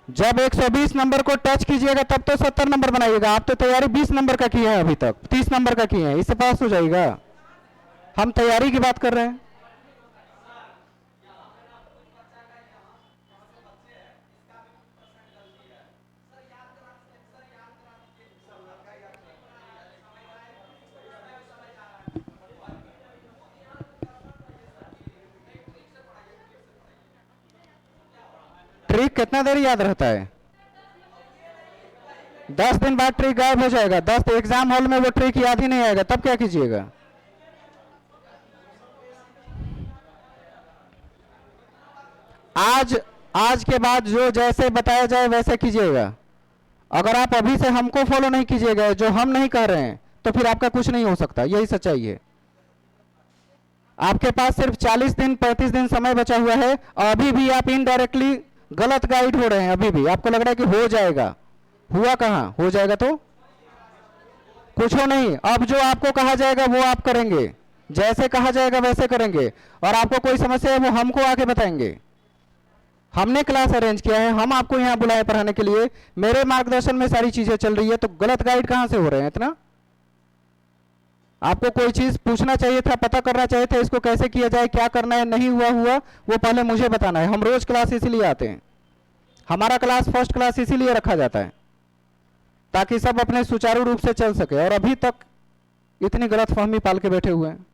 जब 120 नंबर को टच कीजिएगा तब तो 70 नंबर बनाइएगा। आप तो तैयारी 20 नंबर का किए हैं, अभी तक 30 नंबर का किए हैं, इससे पास हो जाएगा। हम तैयारी की बात कर रहे हैं। ट्रिक कितना देर याद रहता है? 10 दिन बाद ट्रिक गायब हो जाएगा। 10 एग्जाम हॉल में वो ट्रिक याद ही नहीं आएगा, तब क्या कीजिएगा? आज आज के बाद जो जैसे बताया जाए वैसे कीजिएगा। अगर आप अभी से हमको फॉलो नहीं कीजिएगा, जो हम नहीं कर रहे हैं, तो फिर आपका कुछ नहीं हो सकता, यही सच्चाई है। आपके पास सिर्फ 40 दिन 35 दिन समय बचा हुआ है, अभी भी आप इनडायरेक्टली गलत गाइड हो रहे हैं। अभी भी आपको लग रहा है कि हो जाएगा, हुआ कहां हो जाएगा? तो कुछ हो नहीं। अब जो आपको कहा जाएगा वो आप करेंगे, जैसे कहा जाएगा वैसे करेंगे, और आपको कोई समस्या है वो हमको आके बताएंगे। हमने क्लास अरेंज किया है, हम आपको यहाँ बुलाए पढ़ाने के लिए, मेरे मार्गदर्शन में सारी चीजें चल रही है, तो गलत गाइड कहां से हो रहे हैं इतना? आपको कोई चीज पूछना चाहिए था, पता करना चाहिए था, इसको कैसे किया जाए, क्या करना है, नहीं हुआ हुआ वो पहले मुझे बताना है। हम रोज क्लास इसीलिए आते हैं, हमारा क्लास फर्स्ट क्लास इसीलिए रखा जाता है ताकि सब अपने सुचारू रूप से चल सके, और अभी तक इतनी गलतफहमी पाल के बैठे हुए हैं।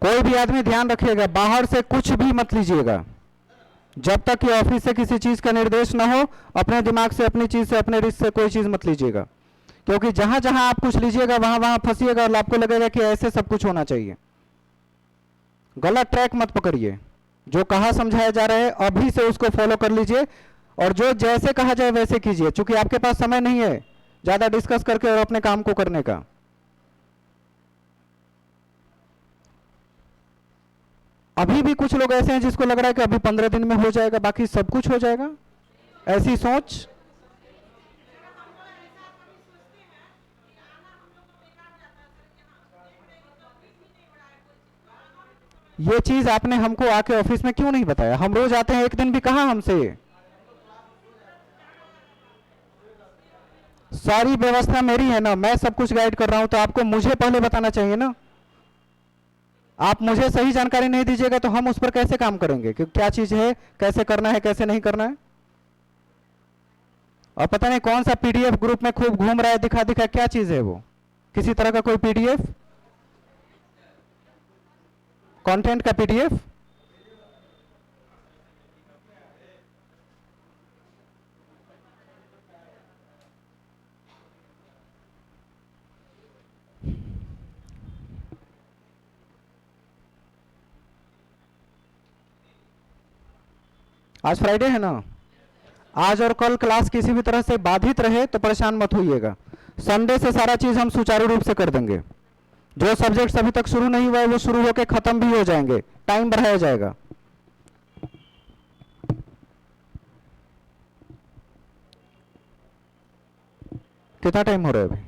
कोई भी आदमी ध्यान रखिएगा, बाहर से कुछ भी मत लीजिएगा जब तक कि ऑफिस से किसी चीज का निर्देश ना हो। अपने दिमाग से, अपनी चीज से, अपने रिस्क से कोई चीज मत लीजिएगा, क्योंकि जहां जहां आप कुछ लीजिएगा वहां वहां फंसिएगा और आपको लगेगा कि ऐसे सब कुछ होना चाहिए। गलत ट्रैक मत पकड़िए। जो कहा समझाया जा रहा है अभी से उसको फॉलो कर लीजिए, और जो जैसे कहा जाए वैसे कीजिए, क्योंकि आपके पास समय नहीं है ज्यादा डिस्कस करके और अपने काम को करने का। अभी भी कुछ लोग ऐसे हैं जिसको लग रहा है कि अभी 15 दिन में हो जाएगा, बाकी सब कुछ हो जाएगा, ऐसी सोच। ये चीज आपने हमको आके ऑफिस में क्यों नहीं बताया? हम रोज आते हैं, एक दिन भी कहा हमसे। सारी व्यवस्था मेरी है ना, मैं सब कुछ गाइड कर रहा हूं, तो आपको मुझे पहले बताना चाहिए ना। आप मुझे सही जानकारी नहीं दीजिएगा तो हम उस पर कैसे काम करेंगे कि क्या चीज है, कैसे करना है, कैसे नहीं करना है। और पता नहीं कौन सा पीडीएफ ग्रुप में खूब घूम रहा है, दिखा दिखा, क्या चीज है वो? किसी तरह का कोई पीडीएफ, कंटेंट का पीडीएफ? आज फ्राइडे है ना, आज और कल क्लास किसी भी तरह से बाधित रहे तो परेशान मत होइएगा। संडे से सारा चीज़ हम सुचारू रूप से कर देंगे। जो सब्जेक्ट्स अभी तक शुरू नहीं हुआ है वो शुरू होकर खत्म भी हो जाएंगे, टाइम बढ़ाया जाएगा। कितना टाइम हो रहा है अभी?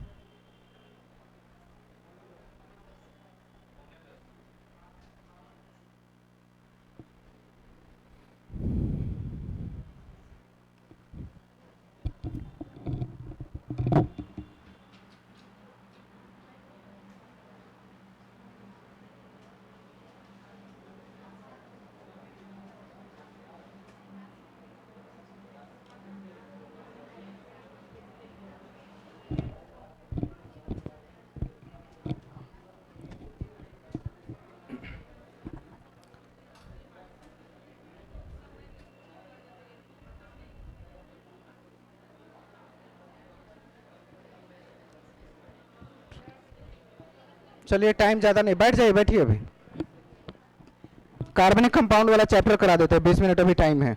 चलिए टाइम ज़्यादा नहीं, बैठ जाइए, बैठिए। अभी कार्बनिक कंपाउंड वाला चैप्टर करा देते हैं, 20 मिनट अभी टाइम है,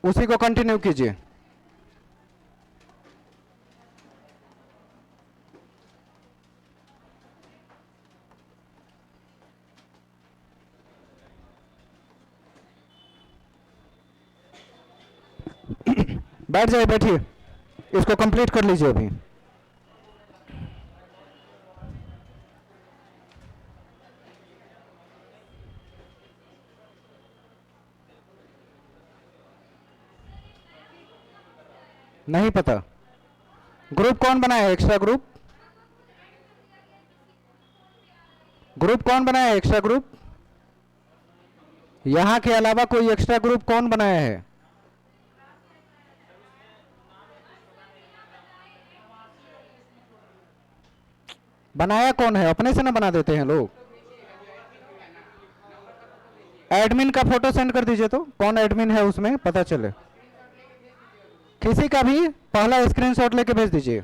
उसी को कंटिन्यू कीजिए। बैठ जाइए, बैठिए, इसको कंप्लीट कर लीजिए अभी। नहीं पता ग्रुप कौन बनाया है? Extra group? ग्रुप कौन बनाया है? एक्स्ट्रा ग्रुप यहां के अलावा कोई एक्स्ट्रा ग्रुप कौन बनाया है? बनाया कौन है? अपने से ना बना देते हैं लोग। एडमिन का फोटो सेंड कर दीजिए, तो कौन एडमिन है उसमें पता चले। किसी का भी पहला स्क्रीनशॉट लेके भेज दीजिए,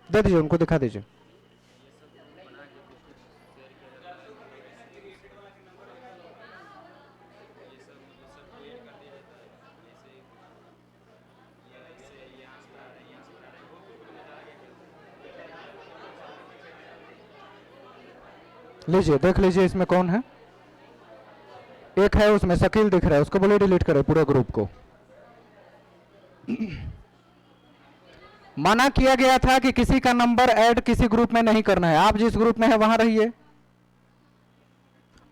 दे दीजिए, उनको दिखा दीजिए। लीजिए, देख लीजिए इसमें कौन है। एक है उसमें शकील दिख रहा है, उसको बोलिए डिलीट करे पूरे ग्रुप को। मना किया गया था कि किसी का नंबर ऐड किसी ग्रुप में नहीं करना है। आप जिस ग्रुप में है वहां रहिए।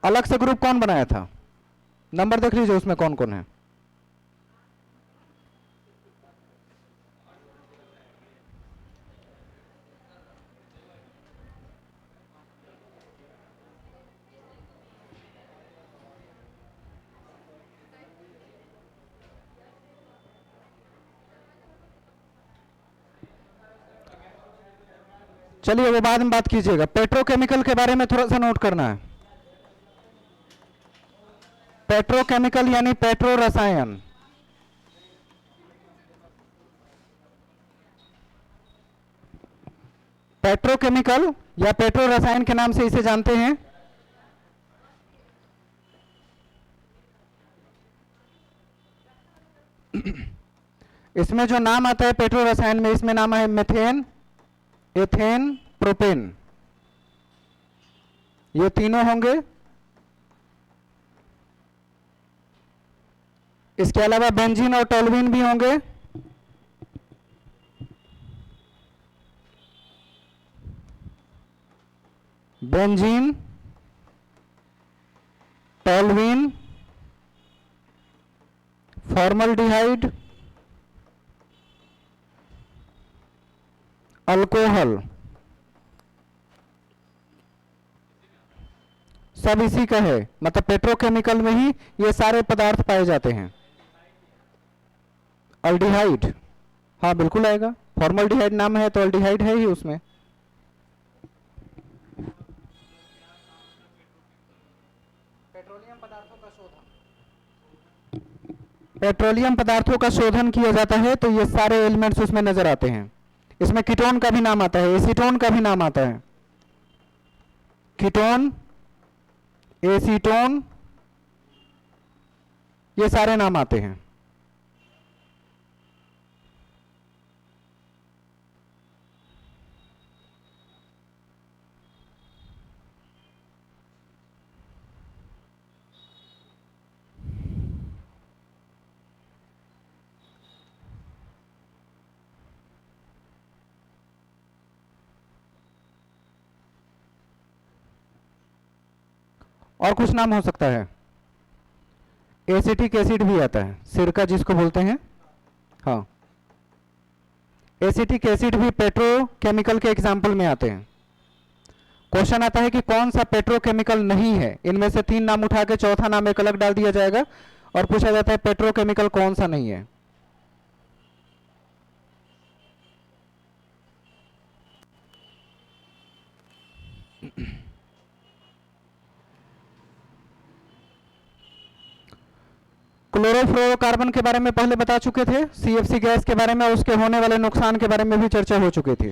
अलग से ग्रुप कौन बनाया था? नंबर देख लीजिए उसमें कौन कौन है। चलिए वो बाद में बात कीजिएगा। पेट्रोकेमिकल के बारे में थोड़ा सा नोट करना है। पेट्रोकेमिकल यानी पेट्रो रसायन। पेट्रोकेमिकल या पेट्रो रसायन के नाम से इसे जानते हैं। इसमें जो नाम आता है पेट्रो रसायन में, इसमें नाम है मेथेन, एथेन, प्रोपेन। ये तीनों होंगे। इसके अलावा बेंजीन और टोल्यूइन भी होंगे। बेंजीन, टोल्यूइन, फॉर्मल्डिहाइड, अल्कोहल, सब इसी का है। मतलब पेट्रोकेमिकल में ही ये सारे पदार्थ पाए जाते हैं। अल्डिहाइड, हाँ बिल्कुल आएगा। फॉर्मल्डिहाइड नाम है तो अल्डिहाइड है ही उसमें। पेट्रोलियम पदार्थों का शोधन, पेट्रोलियम पदार्थों का शोधन किया जाता है तो ये सारे एलिमेंट्स उसमें नजर आते हैं। इसमें कीटोन का भी नाम आता है, एसीटोन का भी नाम आता है। कीटोन, एसीटोन, ये सारे नाम आते हैं। और कुछ नाम हो सकता है। एसिटिक एसिड भी आता है, सिरका जिसको बोलते हैं। हाँ, एसिटिक एसिड भी पेट्रोकेमिकल के एग्जाम्पल में आते हैं। क्वेश्चन आता है कि कौन सा पेट्रोकेमिकल नहीं है, इनमें से 3 नाम उठा के चौथा नाम एक अलग डाल दिया जाएगा और पूछा जाता है पेट्रोकेमिकल कौन सा नहीं है। क्लोरोफ्लोरोकार्बन के बारे में पहले बता चुके थे, सीएफसी गैस के बारे में, उसके होने वाले नुकसान के बारे में भी चर्चा हो चुकी थी।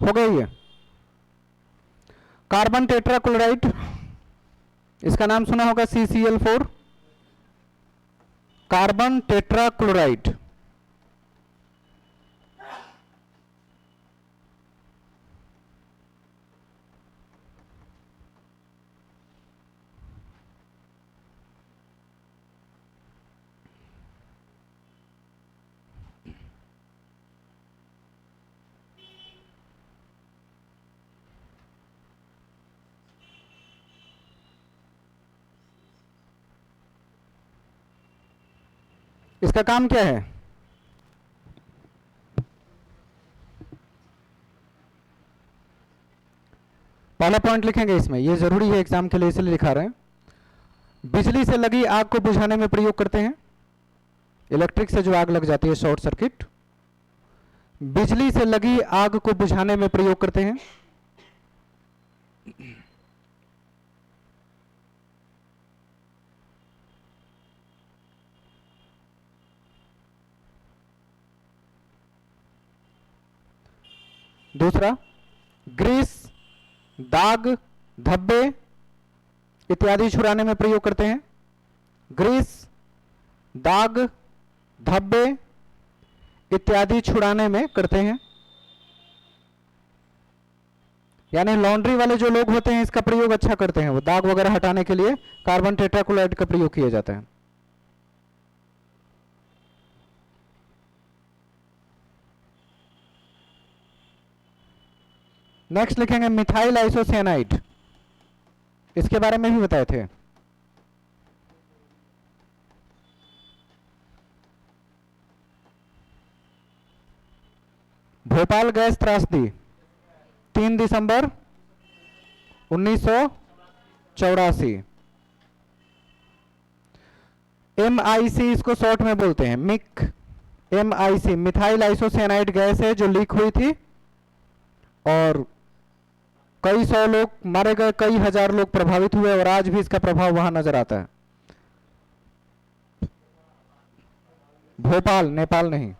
हो गई है। कार्बन टेट्राक्लोराइड, इसका नाम सुना होगा CCl4, कार्बन टेट्राक्लोराइड। इसका काम क्या है? पहला पॉइंट लिखेंगे इसमें, ये जरूरी है एग्जाम के लिए इसलिए लिखा रहे हैं। बिजली से लगी आग को बुझाने में प्रयोग करते हैं। इलेक्ट्रिक से जो आग लग जाती है, शॉर्ट सर्किट, बिजली से लगी आग को बुझाने में प्रयोग करते हैं। दूसरा, ग्रीस, दाग, धब्बे इत्यादि छुड़ाने में प्रयोग करते हैं। ग्रीस, दाग, धब्बे इत्यादि छुड़ाने में करते हैं। यानी लॉन्ड्री वाले जो लोग होते हैं इसका प्रयोग अच्छा करते हैं, वो दाग वगैरह हटाने के लिए कार्बन टेट्राक्लोराइड का प्रयोग किया जाता है। नेक्स्ट लिखेंगे मिथाइल आइसोसियानाइड, इसके बारे में भी बताए थे। भोपाल गैस त्रासदी 3 दिसंबर 1984। MIC इसको शॉर्ट में बोलते हैं, मिक, MIC मिथाइल आइसोसियानाइड गैस है जो लीक हुई थी और कई 100 लोग मारे गए, कई हजार लोग प्रभावित हुए और आज भी इसका प्रभाव वहां नजर आता है। भोपाल, नेपाल नहीं।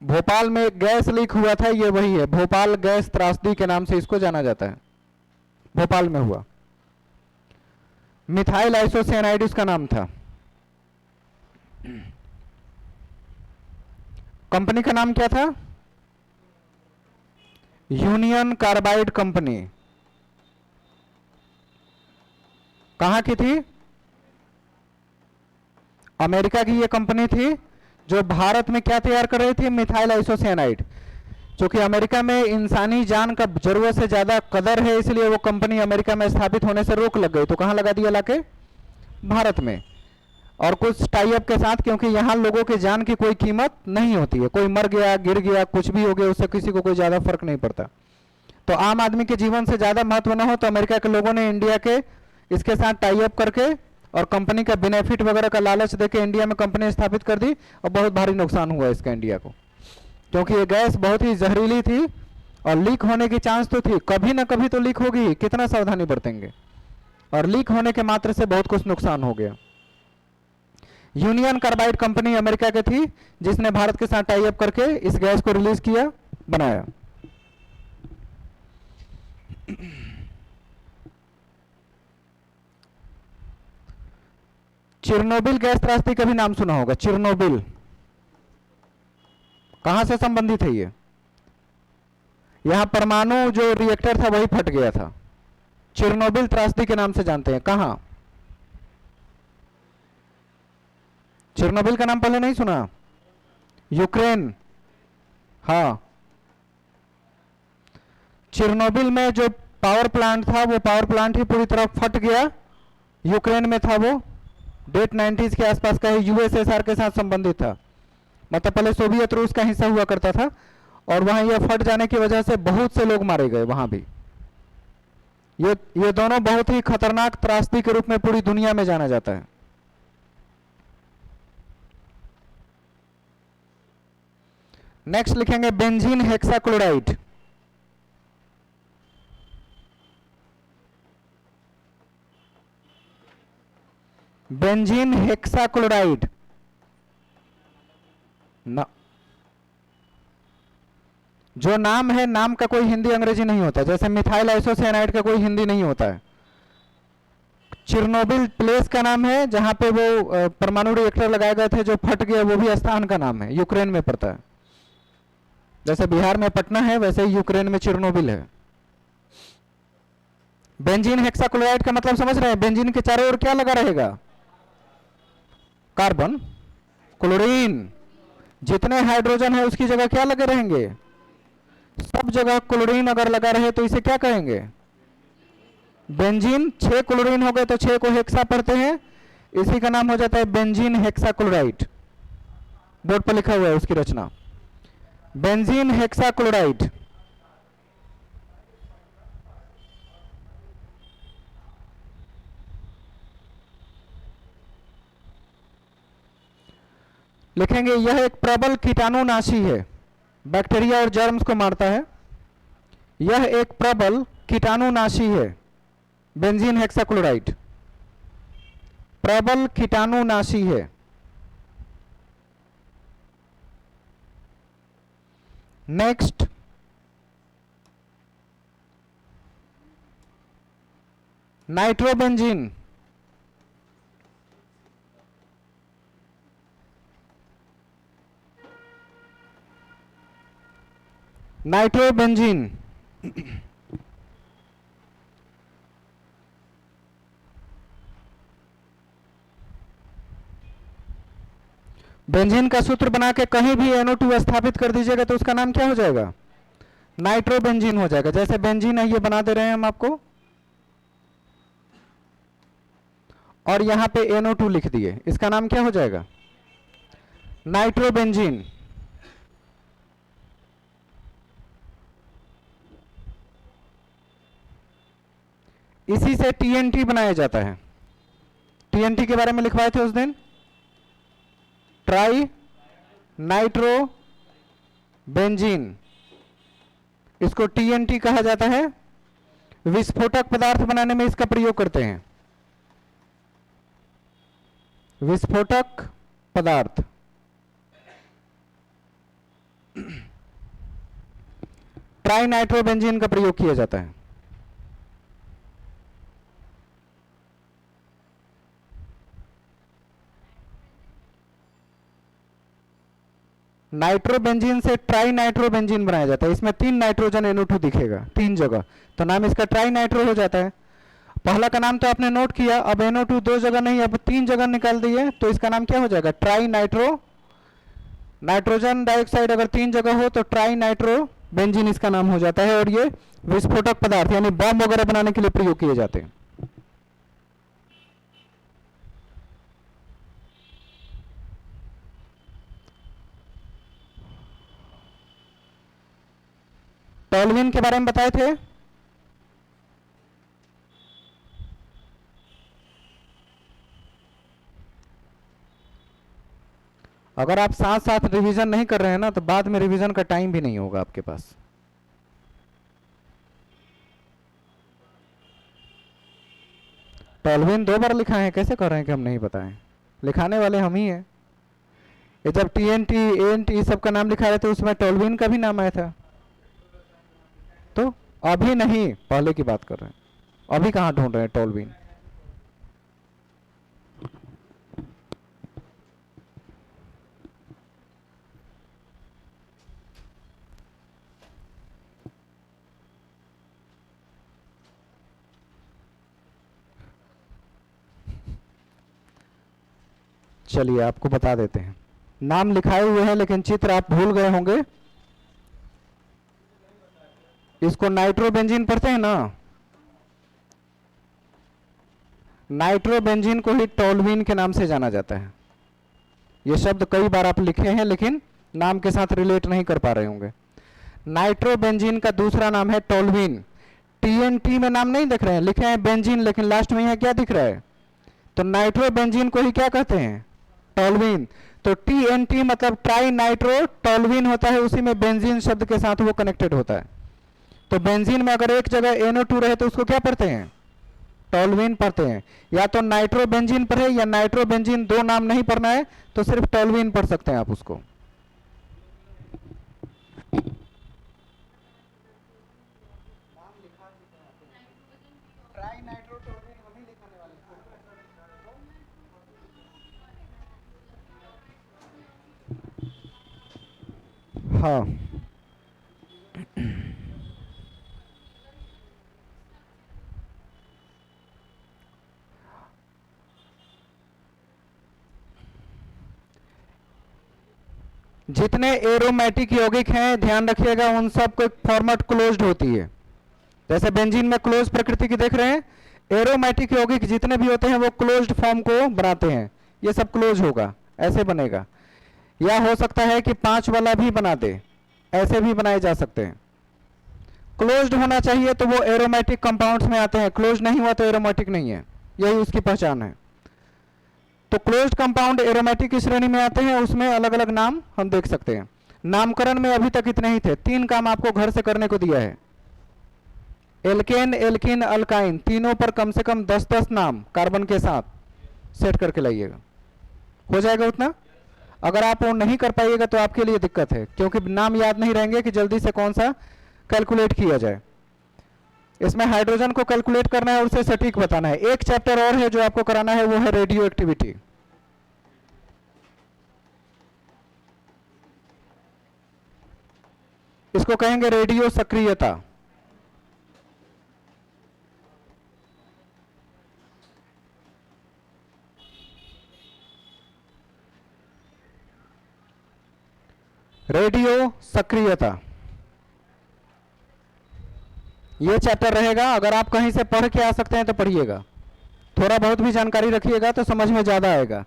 भोपाल में गैस लीक हुआ था, ये वही है, भोपाल गैस त्रासदी के नाम से इसको जाना जाता है, भोपाल में हुआ। मिथाइल आइसोसियानाइड इसका नाम था। कंपनी का नाम क्या था? Union carbide company. कहां की थी? अमेरिका की ये कंपनी थी जो भारत में क्या तैयार कर रही थी? मिथाइल आइसोसियानाइड। क्योंकि अमेरिका में इंसानी जान का जरूरत से ज्यादा कदर है, इसलिए वो कंपनी अमेरिका में स्थापित होने से रोक लग गई, तो कहां लगा दिया लाके? भारत में। और कुछ टाई अप के साथ, क्योंकि यहां लोगों के जान की कोई कीमत नहीं होती है, कोई मर गया, गिर गया, कुछ भी हो गया, उससे किसी को कोई ज्यादा फर्क नहीं पड़ता। तो आम आदमी के जीवन से ज्यादा महत्व न हो, तो अमेरिका के लोगों ने इंडिया के इसके साथ टाई अप करके और कंपनी का बेनिफिट वगैरह का लालच देके इंडिया में कंपनी स्थापित कर दी और बहुत भारी नुकसान हुआ इसका इंडिया को, क्योंकि ये गैस बहुत ही जहरीली थी और लीक होने की चांस तो थी, कभी ना कभी तो लीक होगी, कितना सावधानी बरतेंगे। और लीक होने के मात्र से बहुत कुछ नुकसान हो गया। यूनियन कार्बाइड कंपनी अमेरिका की थी जिसने भारत के साथ टाई अप करके इस गैस को रिलीज किया, बनाया। चिरनोबिल गैस त्रासदी का भी नाम सुना होगा। चिरनोबिल कहां से संबंधित है ये? यहां परमाणु जो रिएक्टर था वही फट गया था। चिरनोबिल त्रासदी के नाम से जानते हैं। कहां? चिरनोबिल का नाम पहले नहीं सुना? यूक्रेन। हाँ, चिरनोबिल में जो पावर प्लांट था वो पावर प्लांट ही पूरी तरह फट गया। यूक्रेन में था वो, डेट 90s के आसपास का है, यूएसएसआर के साथ संबंधित था। मतलब पहले सोवियत रूस का हिस्सा हुआ करता था और वहां यह फट जाने की वजह से बहुत से लोग मारे गए वहां भी। ये दोनों बहुत ही खतरनाक त्रासदी के रूप में पूरी दुनिया में जाना जाता है। नेक्स्ट लिखेंगे बेंजीन हेक्साक्लोराइड। बेंजीन हेक्साक्लोराइड ना, जो नाम है, नाम का कोई हिंदी अंग्रेजी नहीं होता। जैसे मिथाइल आइसोसाइनाइड का कोई हिंदी नहीं होता है। चिरनोबिल प्लेस का नाम है जहां पे वो परमाणु रिएक्टर लगाए गए थे जो फट गया, वो भी स्थान का नाम है, यूक्रेन में पड़ता है। जैसे बिहार में पटना है वैसे ही यूक्रेन में चिरनोबिल है। बेंजीन हेक्साक्लोराइड का मतलब समझ रहे हैं? बेंजीन के चारों ओर क्या लगा रहेगा? Carbon, chlorine. जितने हाइड्रोजन है उसकी जगह क्या लगे रहेंगे? सब जगह क्लोरीन अगर लगा रहे तो इसे क्या कहेंगे? बेंजीन। 6 क्लोरीन हो गए तो 6 को हेक्सा पढ़ते हैं, इसी का नाम हो जाता है बेंजीन हेक्साक्लोराइड। बोर्ड पर लिखा हुआ है उसकी रचना, बेंजीन हेक्साक्लोराइड। लिखेंगे यह एक प्रबल कीटाणुनाशी है, बैक्टीरिया और जर्म्स को मारता है। यह एक प्रबल कीटाणुनाशी है, बेंजीन हेक्साक्लोराइड प्रबल कीटाणुनाशी है। Next, nitrobenzene. नाइट्रोबेंजीन बेंजीन का सूत्र बना के कहीं भी NO2 स्थापित कर दीजिएगा तो उसका नाम क्या हो जाएगा? नाइट्रोबेंजीन हो जाएगा। जैसे बेंजीन है ये बना दे रहे हैं हम आपको, और यहां पे NO2 लिख दिए, इसका नाम क्या हो जाएगा? नाइट्रोबेंजीन। इसी से TNT बनाया जाता है। TNT के बारे में लिखवाए थे उस दिन, ट्राई नाइट्रो बेंजीन। इसको TNT कहा जाता है। विस्फोटक पदार्थ बनाने में इसका प्रयोग करते हैं। विस्फोटक पदार्थ ट्राई नाइट्रोबेंजीन का प्रयोग किया जाता है। नाइट्रोबेंजीन से ट्राई नाइट्रोबेंजीन बनाया जाता है। इसमें 3 नाइट्रोजन NO2 दिखेगा 3 जगह, तो नाम इसका ट्राई नाइट्रो हो जाता है। पहला का नाम तो आपने नोट किया, अब NO2 2 जगह नहीं, अब 3 जगह निकाल दिए, तो इसका नाम क्या हो जाएगा? Tri nitro. नाइट्रोजन डाइऑक्साइड अगर 3 जगह हो तो ट्राई नाइट्रो बेंजीन इसका नाम हो जाता है। और ये विस्फोटक पदार्थ यानी बम वगैरह बनाने के लिए प्रयोग किए जाते हैं। टॉल्विन के बारे में बताए थे। अगर आप साथ साथ रिवीजन नहीं कर रहे हैं ना तो बाद में रिवीजन का टाइम भी नहीं होगा आपके पास। टॉल्विन 2 बार लिखा है, कैसे कर रहे हैं कि हम नहीं बताएं? लिखाने वाले हम ही हैं। ये जब TNT ANT सब का नाम लिखा रहे थे उसमें टॉल्विन का भी नाम आया था। तो अभी नहीं, पहले की बात कर रहे हैं। अभी कहाँ ढूंढ रहे हैं टॉल्विन? चलिए आपको बता देते हैं। नाम लिखाए हुए हैं लेकिन चित्र आप भूल गए होंगे। इसको नाइट्रोबेंजीन पढ़ते हैं ना? नाइट्रोबेंजीन को ही टॉल्विन के नाम से जाना जाता है। ये शब्द कई बार आप लिखे हैं लेकिन नाम के साथ रिलेट नहीं कर पा रहे होंगे। नाइट्रोबेंजीन का दूसरा नाम है टॉल्विन। TNT में नाम नहीं दिख रहे हैं, लिखे हैं बेंजीन लेकिन लास्ट में यहाँ क्या दिख रहा है? तो नाइट्रोबेंजीन को ही क्या कहते हैं? टॉल्विन। तो TNT मतलब ट्राई नाइट्रो टॉल्विन होता है, उसी में बेंजीन शब्द के साथ वो कनेक्टेड होता है। तो बेंजीन में अगर एक जगह NO2 रहे तो उसको क्या पढ़ते हैं? टॉल्विन पढ़ते हैं। या तो नाइट्रोबेंजीन पढ़े या नाइट्रोबेंजीन, दो नाम नहीं पढ़ना है तो सिर्फ टॉल्विन पढ़ सकते हैं आप उसको। हाँ, जितने एरोमेटिक यौगिक हैं ध्यान रखिएगा उन सब को फॉर्मेट क्लोज्ड होती है। जैसे बेंजीन में क्लोज प्रकृति की देख रहे हैं, एरोमेटिक यौगिक जितने भी होते हैं वो क्लोज्ड फॉर्म को बनाते हैं। ये सब क्लोज होगा, ऐसे बनेगा। या हो सकता है कि 5 वाला भी बना दे, ऐसे भी बनाए जा सकते हैं। क्लोज्ड होना चाहिए तो वो एरोमेटिक कंपाउंड्स में आते हैं, क्लोज नहीं हुआ तो एरोमेटिक नहीं है, यही उसकी पहचान है। तो क्लोज्ड कंपाउंड एरोमेटिक की श्रेणी में आते हैं, उसमें अलग अलग नाम हम देख सकते हैं। नामकरण में अभी तक इतने ही थे। 3 काम आपको घर से करने को दिया है। एल्केन, एल्किन, अल्काइन, तीनों पर कम से कम 10-10 नाम कार्बन के साथ सेट करके लाइएगा। हो जाएगा उतना? अगर आप वो नहीं कर पाइएगा तो आपके लिए दिक्कत है, क्योंकि नाम याद नहीं रहेंगे कि जल्दी से कौन सा कैलकुलेट किया जाए। इसमें हाइड्रोजन को कैलकुलेट करना है और उसे सटीक बताना है। एक चैप्टर और है जो आपको कराना है, वो है रेडियो एक्टिविटी। इसको कहेंगे रेडियो सक्रियता। रेडियो सक्रियता ये चैप्टर रहेगा। अगर आप कहीं से पढ़ के आ सकते हैं तो पढ़िएगा, थोड़ा बहुत भी जानकारी रखिएगा तो समझ में ज़्यादा आएगा।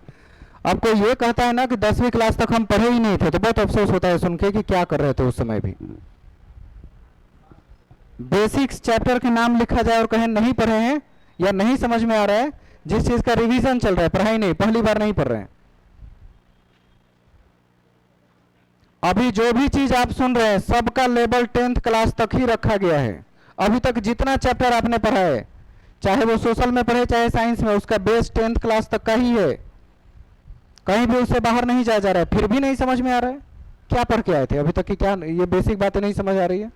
अब कोई ये कहता है ना कि 10वीं क्लास तक हम पढ़े ही नहीं थे, तो बहुत अफसोस होता है सुन के कि क्या कर रहे थे उस समय भी। बेसिक्स चैप्टर के नाम लिखा जाए और कहें नहीं पढ़े हैं या नहीं समझ में आ रहा है, जिस चीज़ का रिवीजन चल रहा है, पढ़ाई नहीं, पहली बार नहीं पढ़ रहे हैं। अभी जो भी चीज़ आप सुन रहे हैं सबका लेवल 10th क्लास तक ही रखा गया है। अभी तक जितना चैप्टर आपने पढ़ा है, चाहे वो सोशल में पढ़े चाहे साइंस में, उसका बेस 10th क्लास तक का ही है। कहीं भी उससे बाहर नहीं जाया जा रहा है। फिर भी नहीं समझ में आ रहा है, क्या पढ़ के आए थे अभी तक की? क्या ये बेसिक बातें नहीं समझ आ रही है?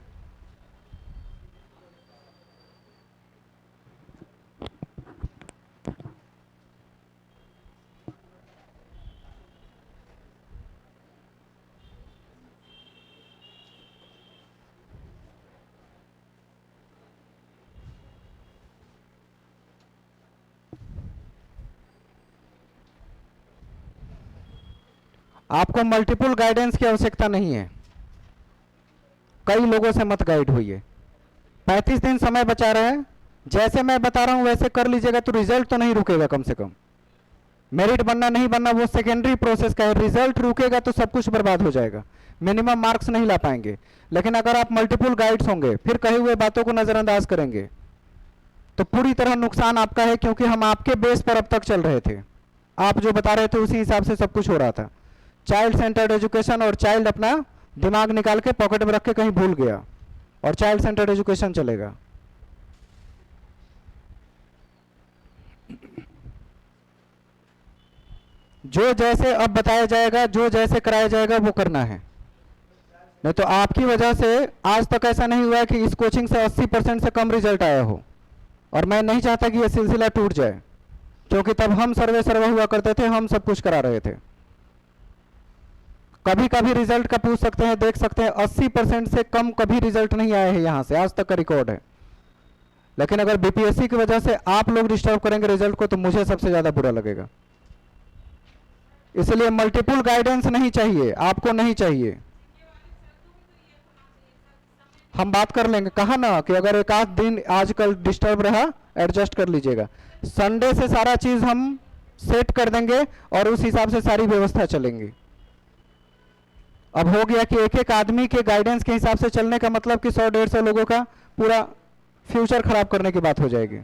आपको मल्टीपल गाइडेंस की आवश्यकता नहीं है। कई लोगों से मत गाइड होइए। 35 दिन समय बचा रहे हैं, जैसे मैं बता रहा हूं वैसे कर लीजिएगा तो रिजल्ट तो नहीं रुकेगा। कम से कम मेरिट बनना नहीं बनना वो सेकेंडरी प्रोसेस का है। रिजल्ट रुकेगा तो सब कुछ बर्बाद हो जाएगा, मिनिमम मार्क्स नहीं ला पाएंगे। लेकिन अगर आप मल्टीपल गाइड्स होंगे, फिर कहे हुए बातों को नजरअंदाज करेंगे, तो पूरी तरह नुकसान आपका है, क्योंकि हम आपके बेस पर अब तक चल रहे थे। आप जो बता रहे थे उसी हिसाब से सब कुछ हो रहा था। चाइल्ड सेंटर्ड एजुकेशन, और चाइल्ड अपना दिमाग निकाल के पॉकेट में रख के कहीं भूल गया, और चाइल्ड सेंटर्ड एजुकेशन चलेगा। जो जैसे अब बताया जाएगा, जो जैसे कराया जाएगा वो करना है। नहीं तो आपकी वजह से आज तक ऐसा नहीं हुआ है कि इस कोचिंग से 80% से कम रिजल्ट आया हो, और मैं नहीं चाहता कि यह सिलसिला टूट जाए, क्योंकि तब हम सर्वे सर्वे हुआ करते थे, हम सब कुछ करा रहे थे। कभी कभी रिजल्ट का पूछ सकते हैं, देख सकते हैं 80% से कम कभी रिजल्ट नहीं आया है, यहां से आज तक का रिकॉर्ड है। लेकिन अगर बीपीएससी की वजह से आप लोग डिस्टर्ब करेंगे रिजल्ट को, तो मुझे सबसे ज्यादा बुरा लगेगा। इसलिए मल्टीपल गाइडेंस नहीं चाहिए, आपको नहीं चाहिए। हम बात कर लेंगे, कहा ना कि अगर एक आध दिन आजकल डिस्टर्ब रहा एडजस्ट कर लीजिएगा। संडे से सारा चीज हम सेट कर देंगे और उस हिसाब से सारी व्यवस्था चलेंगी। अब हो गया कि एक एक आदमी के गाइडेंस के हिसाब से चलने का मतलब कि 100-150 लोगों का पूरा फ्यूचर खराब करने की बात हो जाएगी।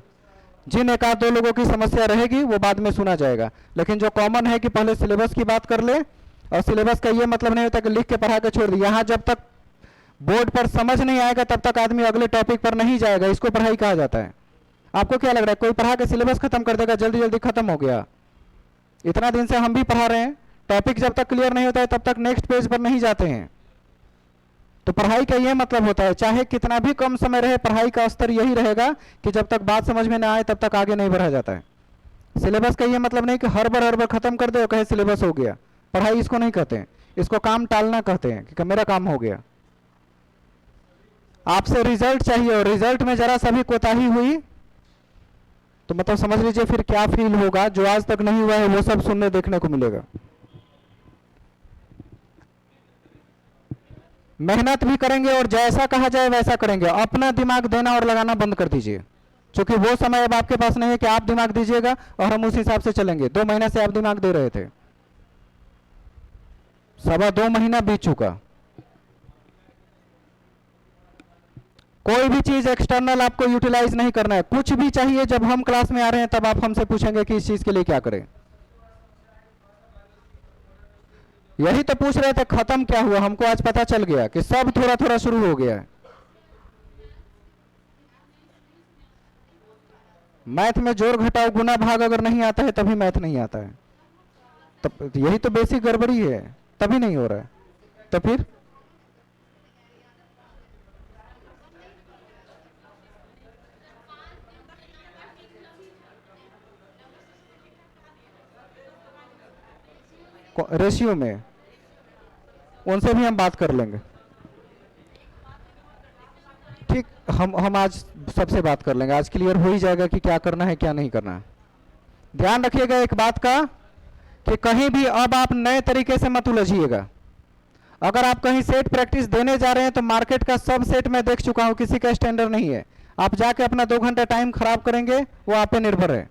जिन एक आध दो लोगों की समस्या रहेगी वो बाद में सुना जाएगा, लेकिन जो कॉमन है कि पहले सिलेबस की बात कर ले। और सिलेबस का ये मतलब नहीं होता कि लिख के पढ़ा के छोड़ दी। यहाँ जब तक बोर्ड पर समझ नहीं आएगा तब तक आदमी अगले टॉपिक पर नहीं जाएगा, इसको पढ़ाई कहा जाता है। आपको क्या लग रहा है कोई पढ़ा के सिलेबस खत्म कर देगा, जल्दी जल्दी खत्म हो गया? इतना दिन से हम भी पढ़ा रहे हैं, टॉपिक जब तक क्लियर नहीं होता है तब तक नेक्स्ट पेज पर नहीं जाते हैं। तो पढ़ाई का यह मतलब होता है, चाहे कितना भी कम समय रहे, पढ़ाई का स्तर यही रहेगा कि जब तक बात समझ में ना आए तब तक आगे नहीं बढ़ा जाता है। सिलेबस का यह मतलब नहीं कि हर बार खत्म कर दे और कहे सिलेबस हो गया। पढ़ाई इसको नहीं कहते हैं, इसको काम टालना कहते हैं कि मेरा काम हो गया। आपसे रिजल्ट चाहिए और रिजल्ट में जरा सा भी कोताही हुई तो मतलब समझ लीजिए फिर क्या फील होगा। जो आज तक नहीं हुआ है वो सब सुनने देखने को मिलेगा। मेहनत भी करेंगे और जैसा कहा जाए वैसा करेंगे। अपना दिमाग देना और लगाना बंद कर दीजिए, क्योंकि वो समय अब आपके पास नहीं है कि आप दिमाग दीजिएगा और हम उस हिसाब से चलेंगे। 2 महीने से आप दिमाग दे रहे थे, 2.25 महीना बीत चुका। कोई भी चीज एक्सटर्नल आपको यूटिलाइज नहीं करना है। कुछ भी चाहिए जब हम क्लास में आ रहे हैं तब आप हमसे पूछेंगे कि इस चीज के लिए क्या करें। यही तो पूछ रहे थे खत्म क्या हुआ। हमको आज पता चल गया कि सब थोड़ा थोड़ा शुरू हो गया है। मैथ में जोड़ घटाव गुना भाग अगर नहीं आता है तभी मैथ नहीं आता है। तब यही तो बेसिक गड़बड़ी है, तभी नहीं हो रहा है। तो फिर रेशियो में उनसे भी हम बात कर लेंगे। ठीक, हम आज सबसे बात कर लेंगे। आज क्लियर हो ही जाएगा कि क्या करना है क्या नहीं करना है। ध्यान रखिएगा एक बात का कि कहीं भी अब आप नए तरीके से मत उलझिएगा। अगर आप कहीं सेट प्रैक्टिस देने जा रहे हैं तो मार्केट का सब सेट मैं देख चुका हूं, किसी का स्टैंडर्ड नहीं है। आप जाके अपना 2 घंटा टाइम खराब करेंगे, वो आप पे निर्भर है।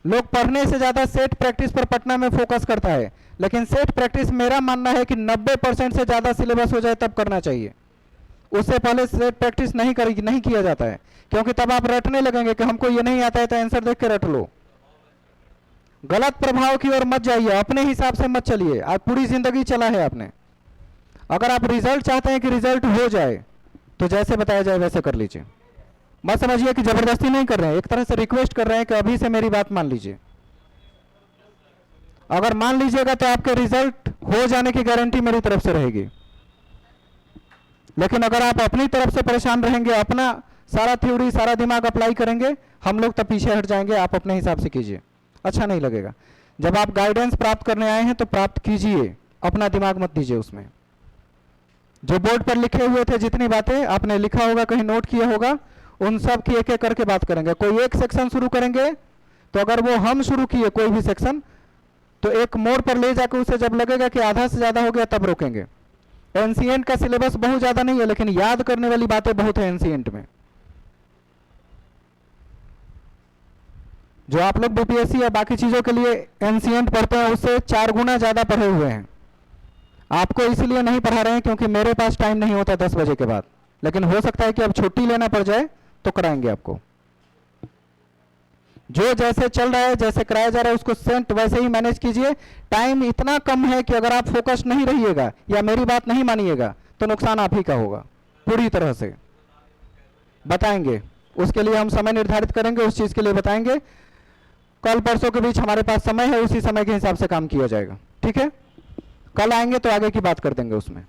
लोग पढ़ने से ज्यादा सेट प्रैक्टिस पर पटना में फोकस करता है, लेकिन सेट प्रैक्टिस मेरा मानना है कि 90% से ज्यादा सिलेबस हो जाए तब करना चाहिए। उससे पहले सेट प्रैक्टिस नहीं किया जाता है, क्योंकि तब आप रटने लगेंगे कि हमको ये नहीं आता है तो आंसर देख के रट लो। गलत प्रभाव की ओर मत जाइए, अपने हिसाब से मत चलिए। आप पूरी जिंदगी चला है आपने। अगर आप रिजल्ट चाहते हैं कि रिजल्ट हो जाए तो जैसे बताया जाए वैसे कर लीजिए। मत समझिए कि जबरदस्ती नहीं कर रहे हैं, एक तरह से रिक्वेस्ट कर रहे हैं कि अभी से मेरी बात मान लीजिए। अगर मान लीजिएगा तो आपके रिजल्ट हो जाने की गारंटी मेरी तरफ से रहेगी। लेकिन अगर आप अपनी तरफ से परेशान रहेंगे, अपना सारा थ्योरी सारा दिमाग अप्लाई करेंगे, हम लोग तो पीछे हट जाएंगे। आप अपने हिसाब से कीजिए, अच्छा नहीं लगेगा। जब आप गाइडेंस प्राप्त करने आए हैं तो प्राप्त कीजिए, अपना दिमाग मत दीजिए उसमें। जो बोर्ड पर लिखे हुए थे, जितनी बातें आपने लिखा होगा, कहीं नोट किया होगा, उन सब की एक एक करके बात करेंगे। कोई एक सेक्शन शुरू करेंगे तो अगर वो हम शुरू किए कोई भी सेक्शन तो एक मोड़ पर ले जाकर उसे जब लगेगा कि आधा से ज्यादा हो गया तब रोकेंगे। एनसीएंट का सिलेबस बहुत ज्यादा नहीं है, लेकिन याद करने वाली बातें बहुत है एनसीएंट में। जो आप लोग बीपीएससी या बाकी चीजों के लिए एनसीएंट पढ़ते हैं उससे 4 गुना ज्यादा पढ़े हुए हैं। आपको इसलिए नहीं पढ़ा रहे हैं क्योंकि मेरे पास टाइम नहीं होता 10 बजे के बाद, लेकिन हो सकता है कि अब छुट्टी लेना पड़ जाए तो कराएंगे आपको। जो जैसे चल रहा है, जैसे कराया जा रहा है, उसको सेंट वैसे ही मैनेज कीजिए। टाइम इतना कम है कि अगर आप फोकस नहीं रहिएगा या मेरी बात नहीं मानिएगा तो नुकसान आप ही का होगा। पूरी तरह से बताएंगे, उसके लिए हम समय निर्धारित करेंगे, उस चीज के लिए बताएंगे। कल परसों के बीच हमारे पास समय है, उसी समय के हिसाब से काम किया जाएगा। ठीक है, कल आएंगे तो आगे की बात कर देंगे उसमें।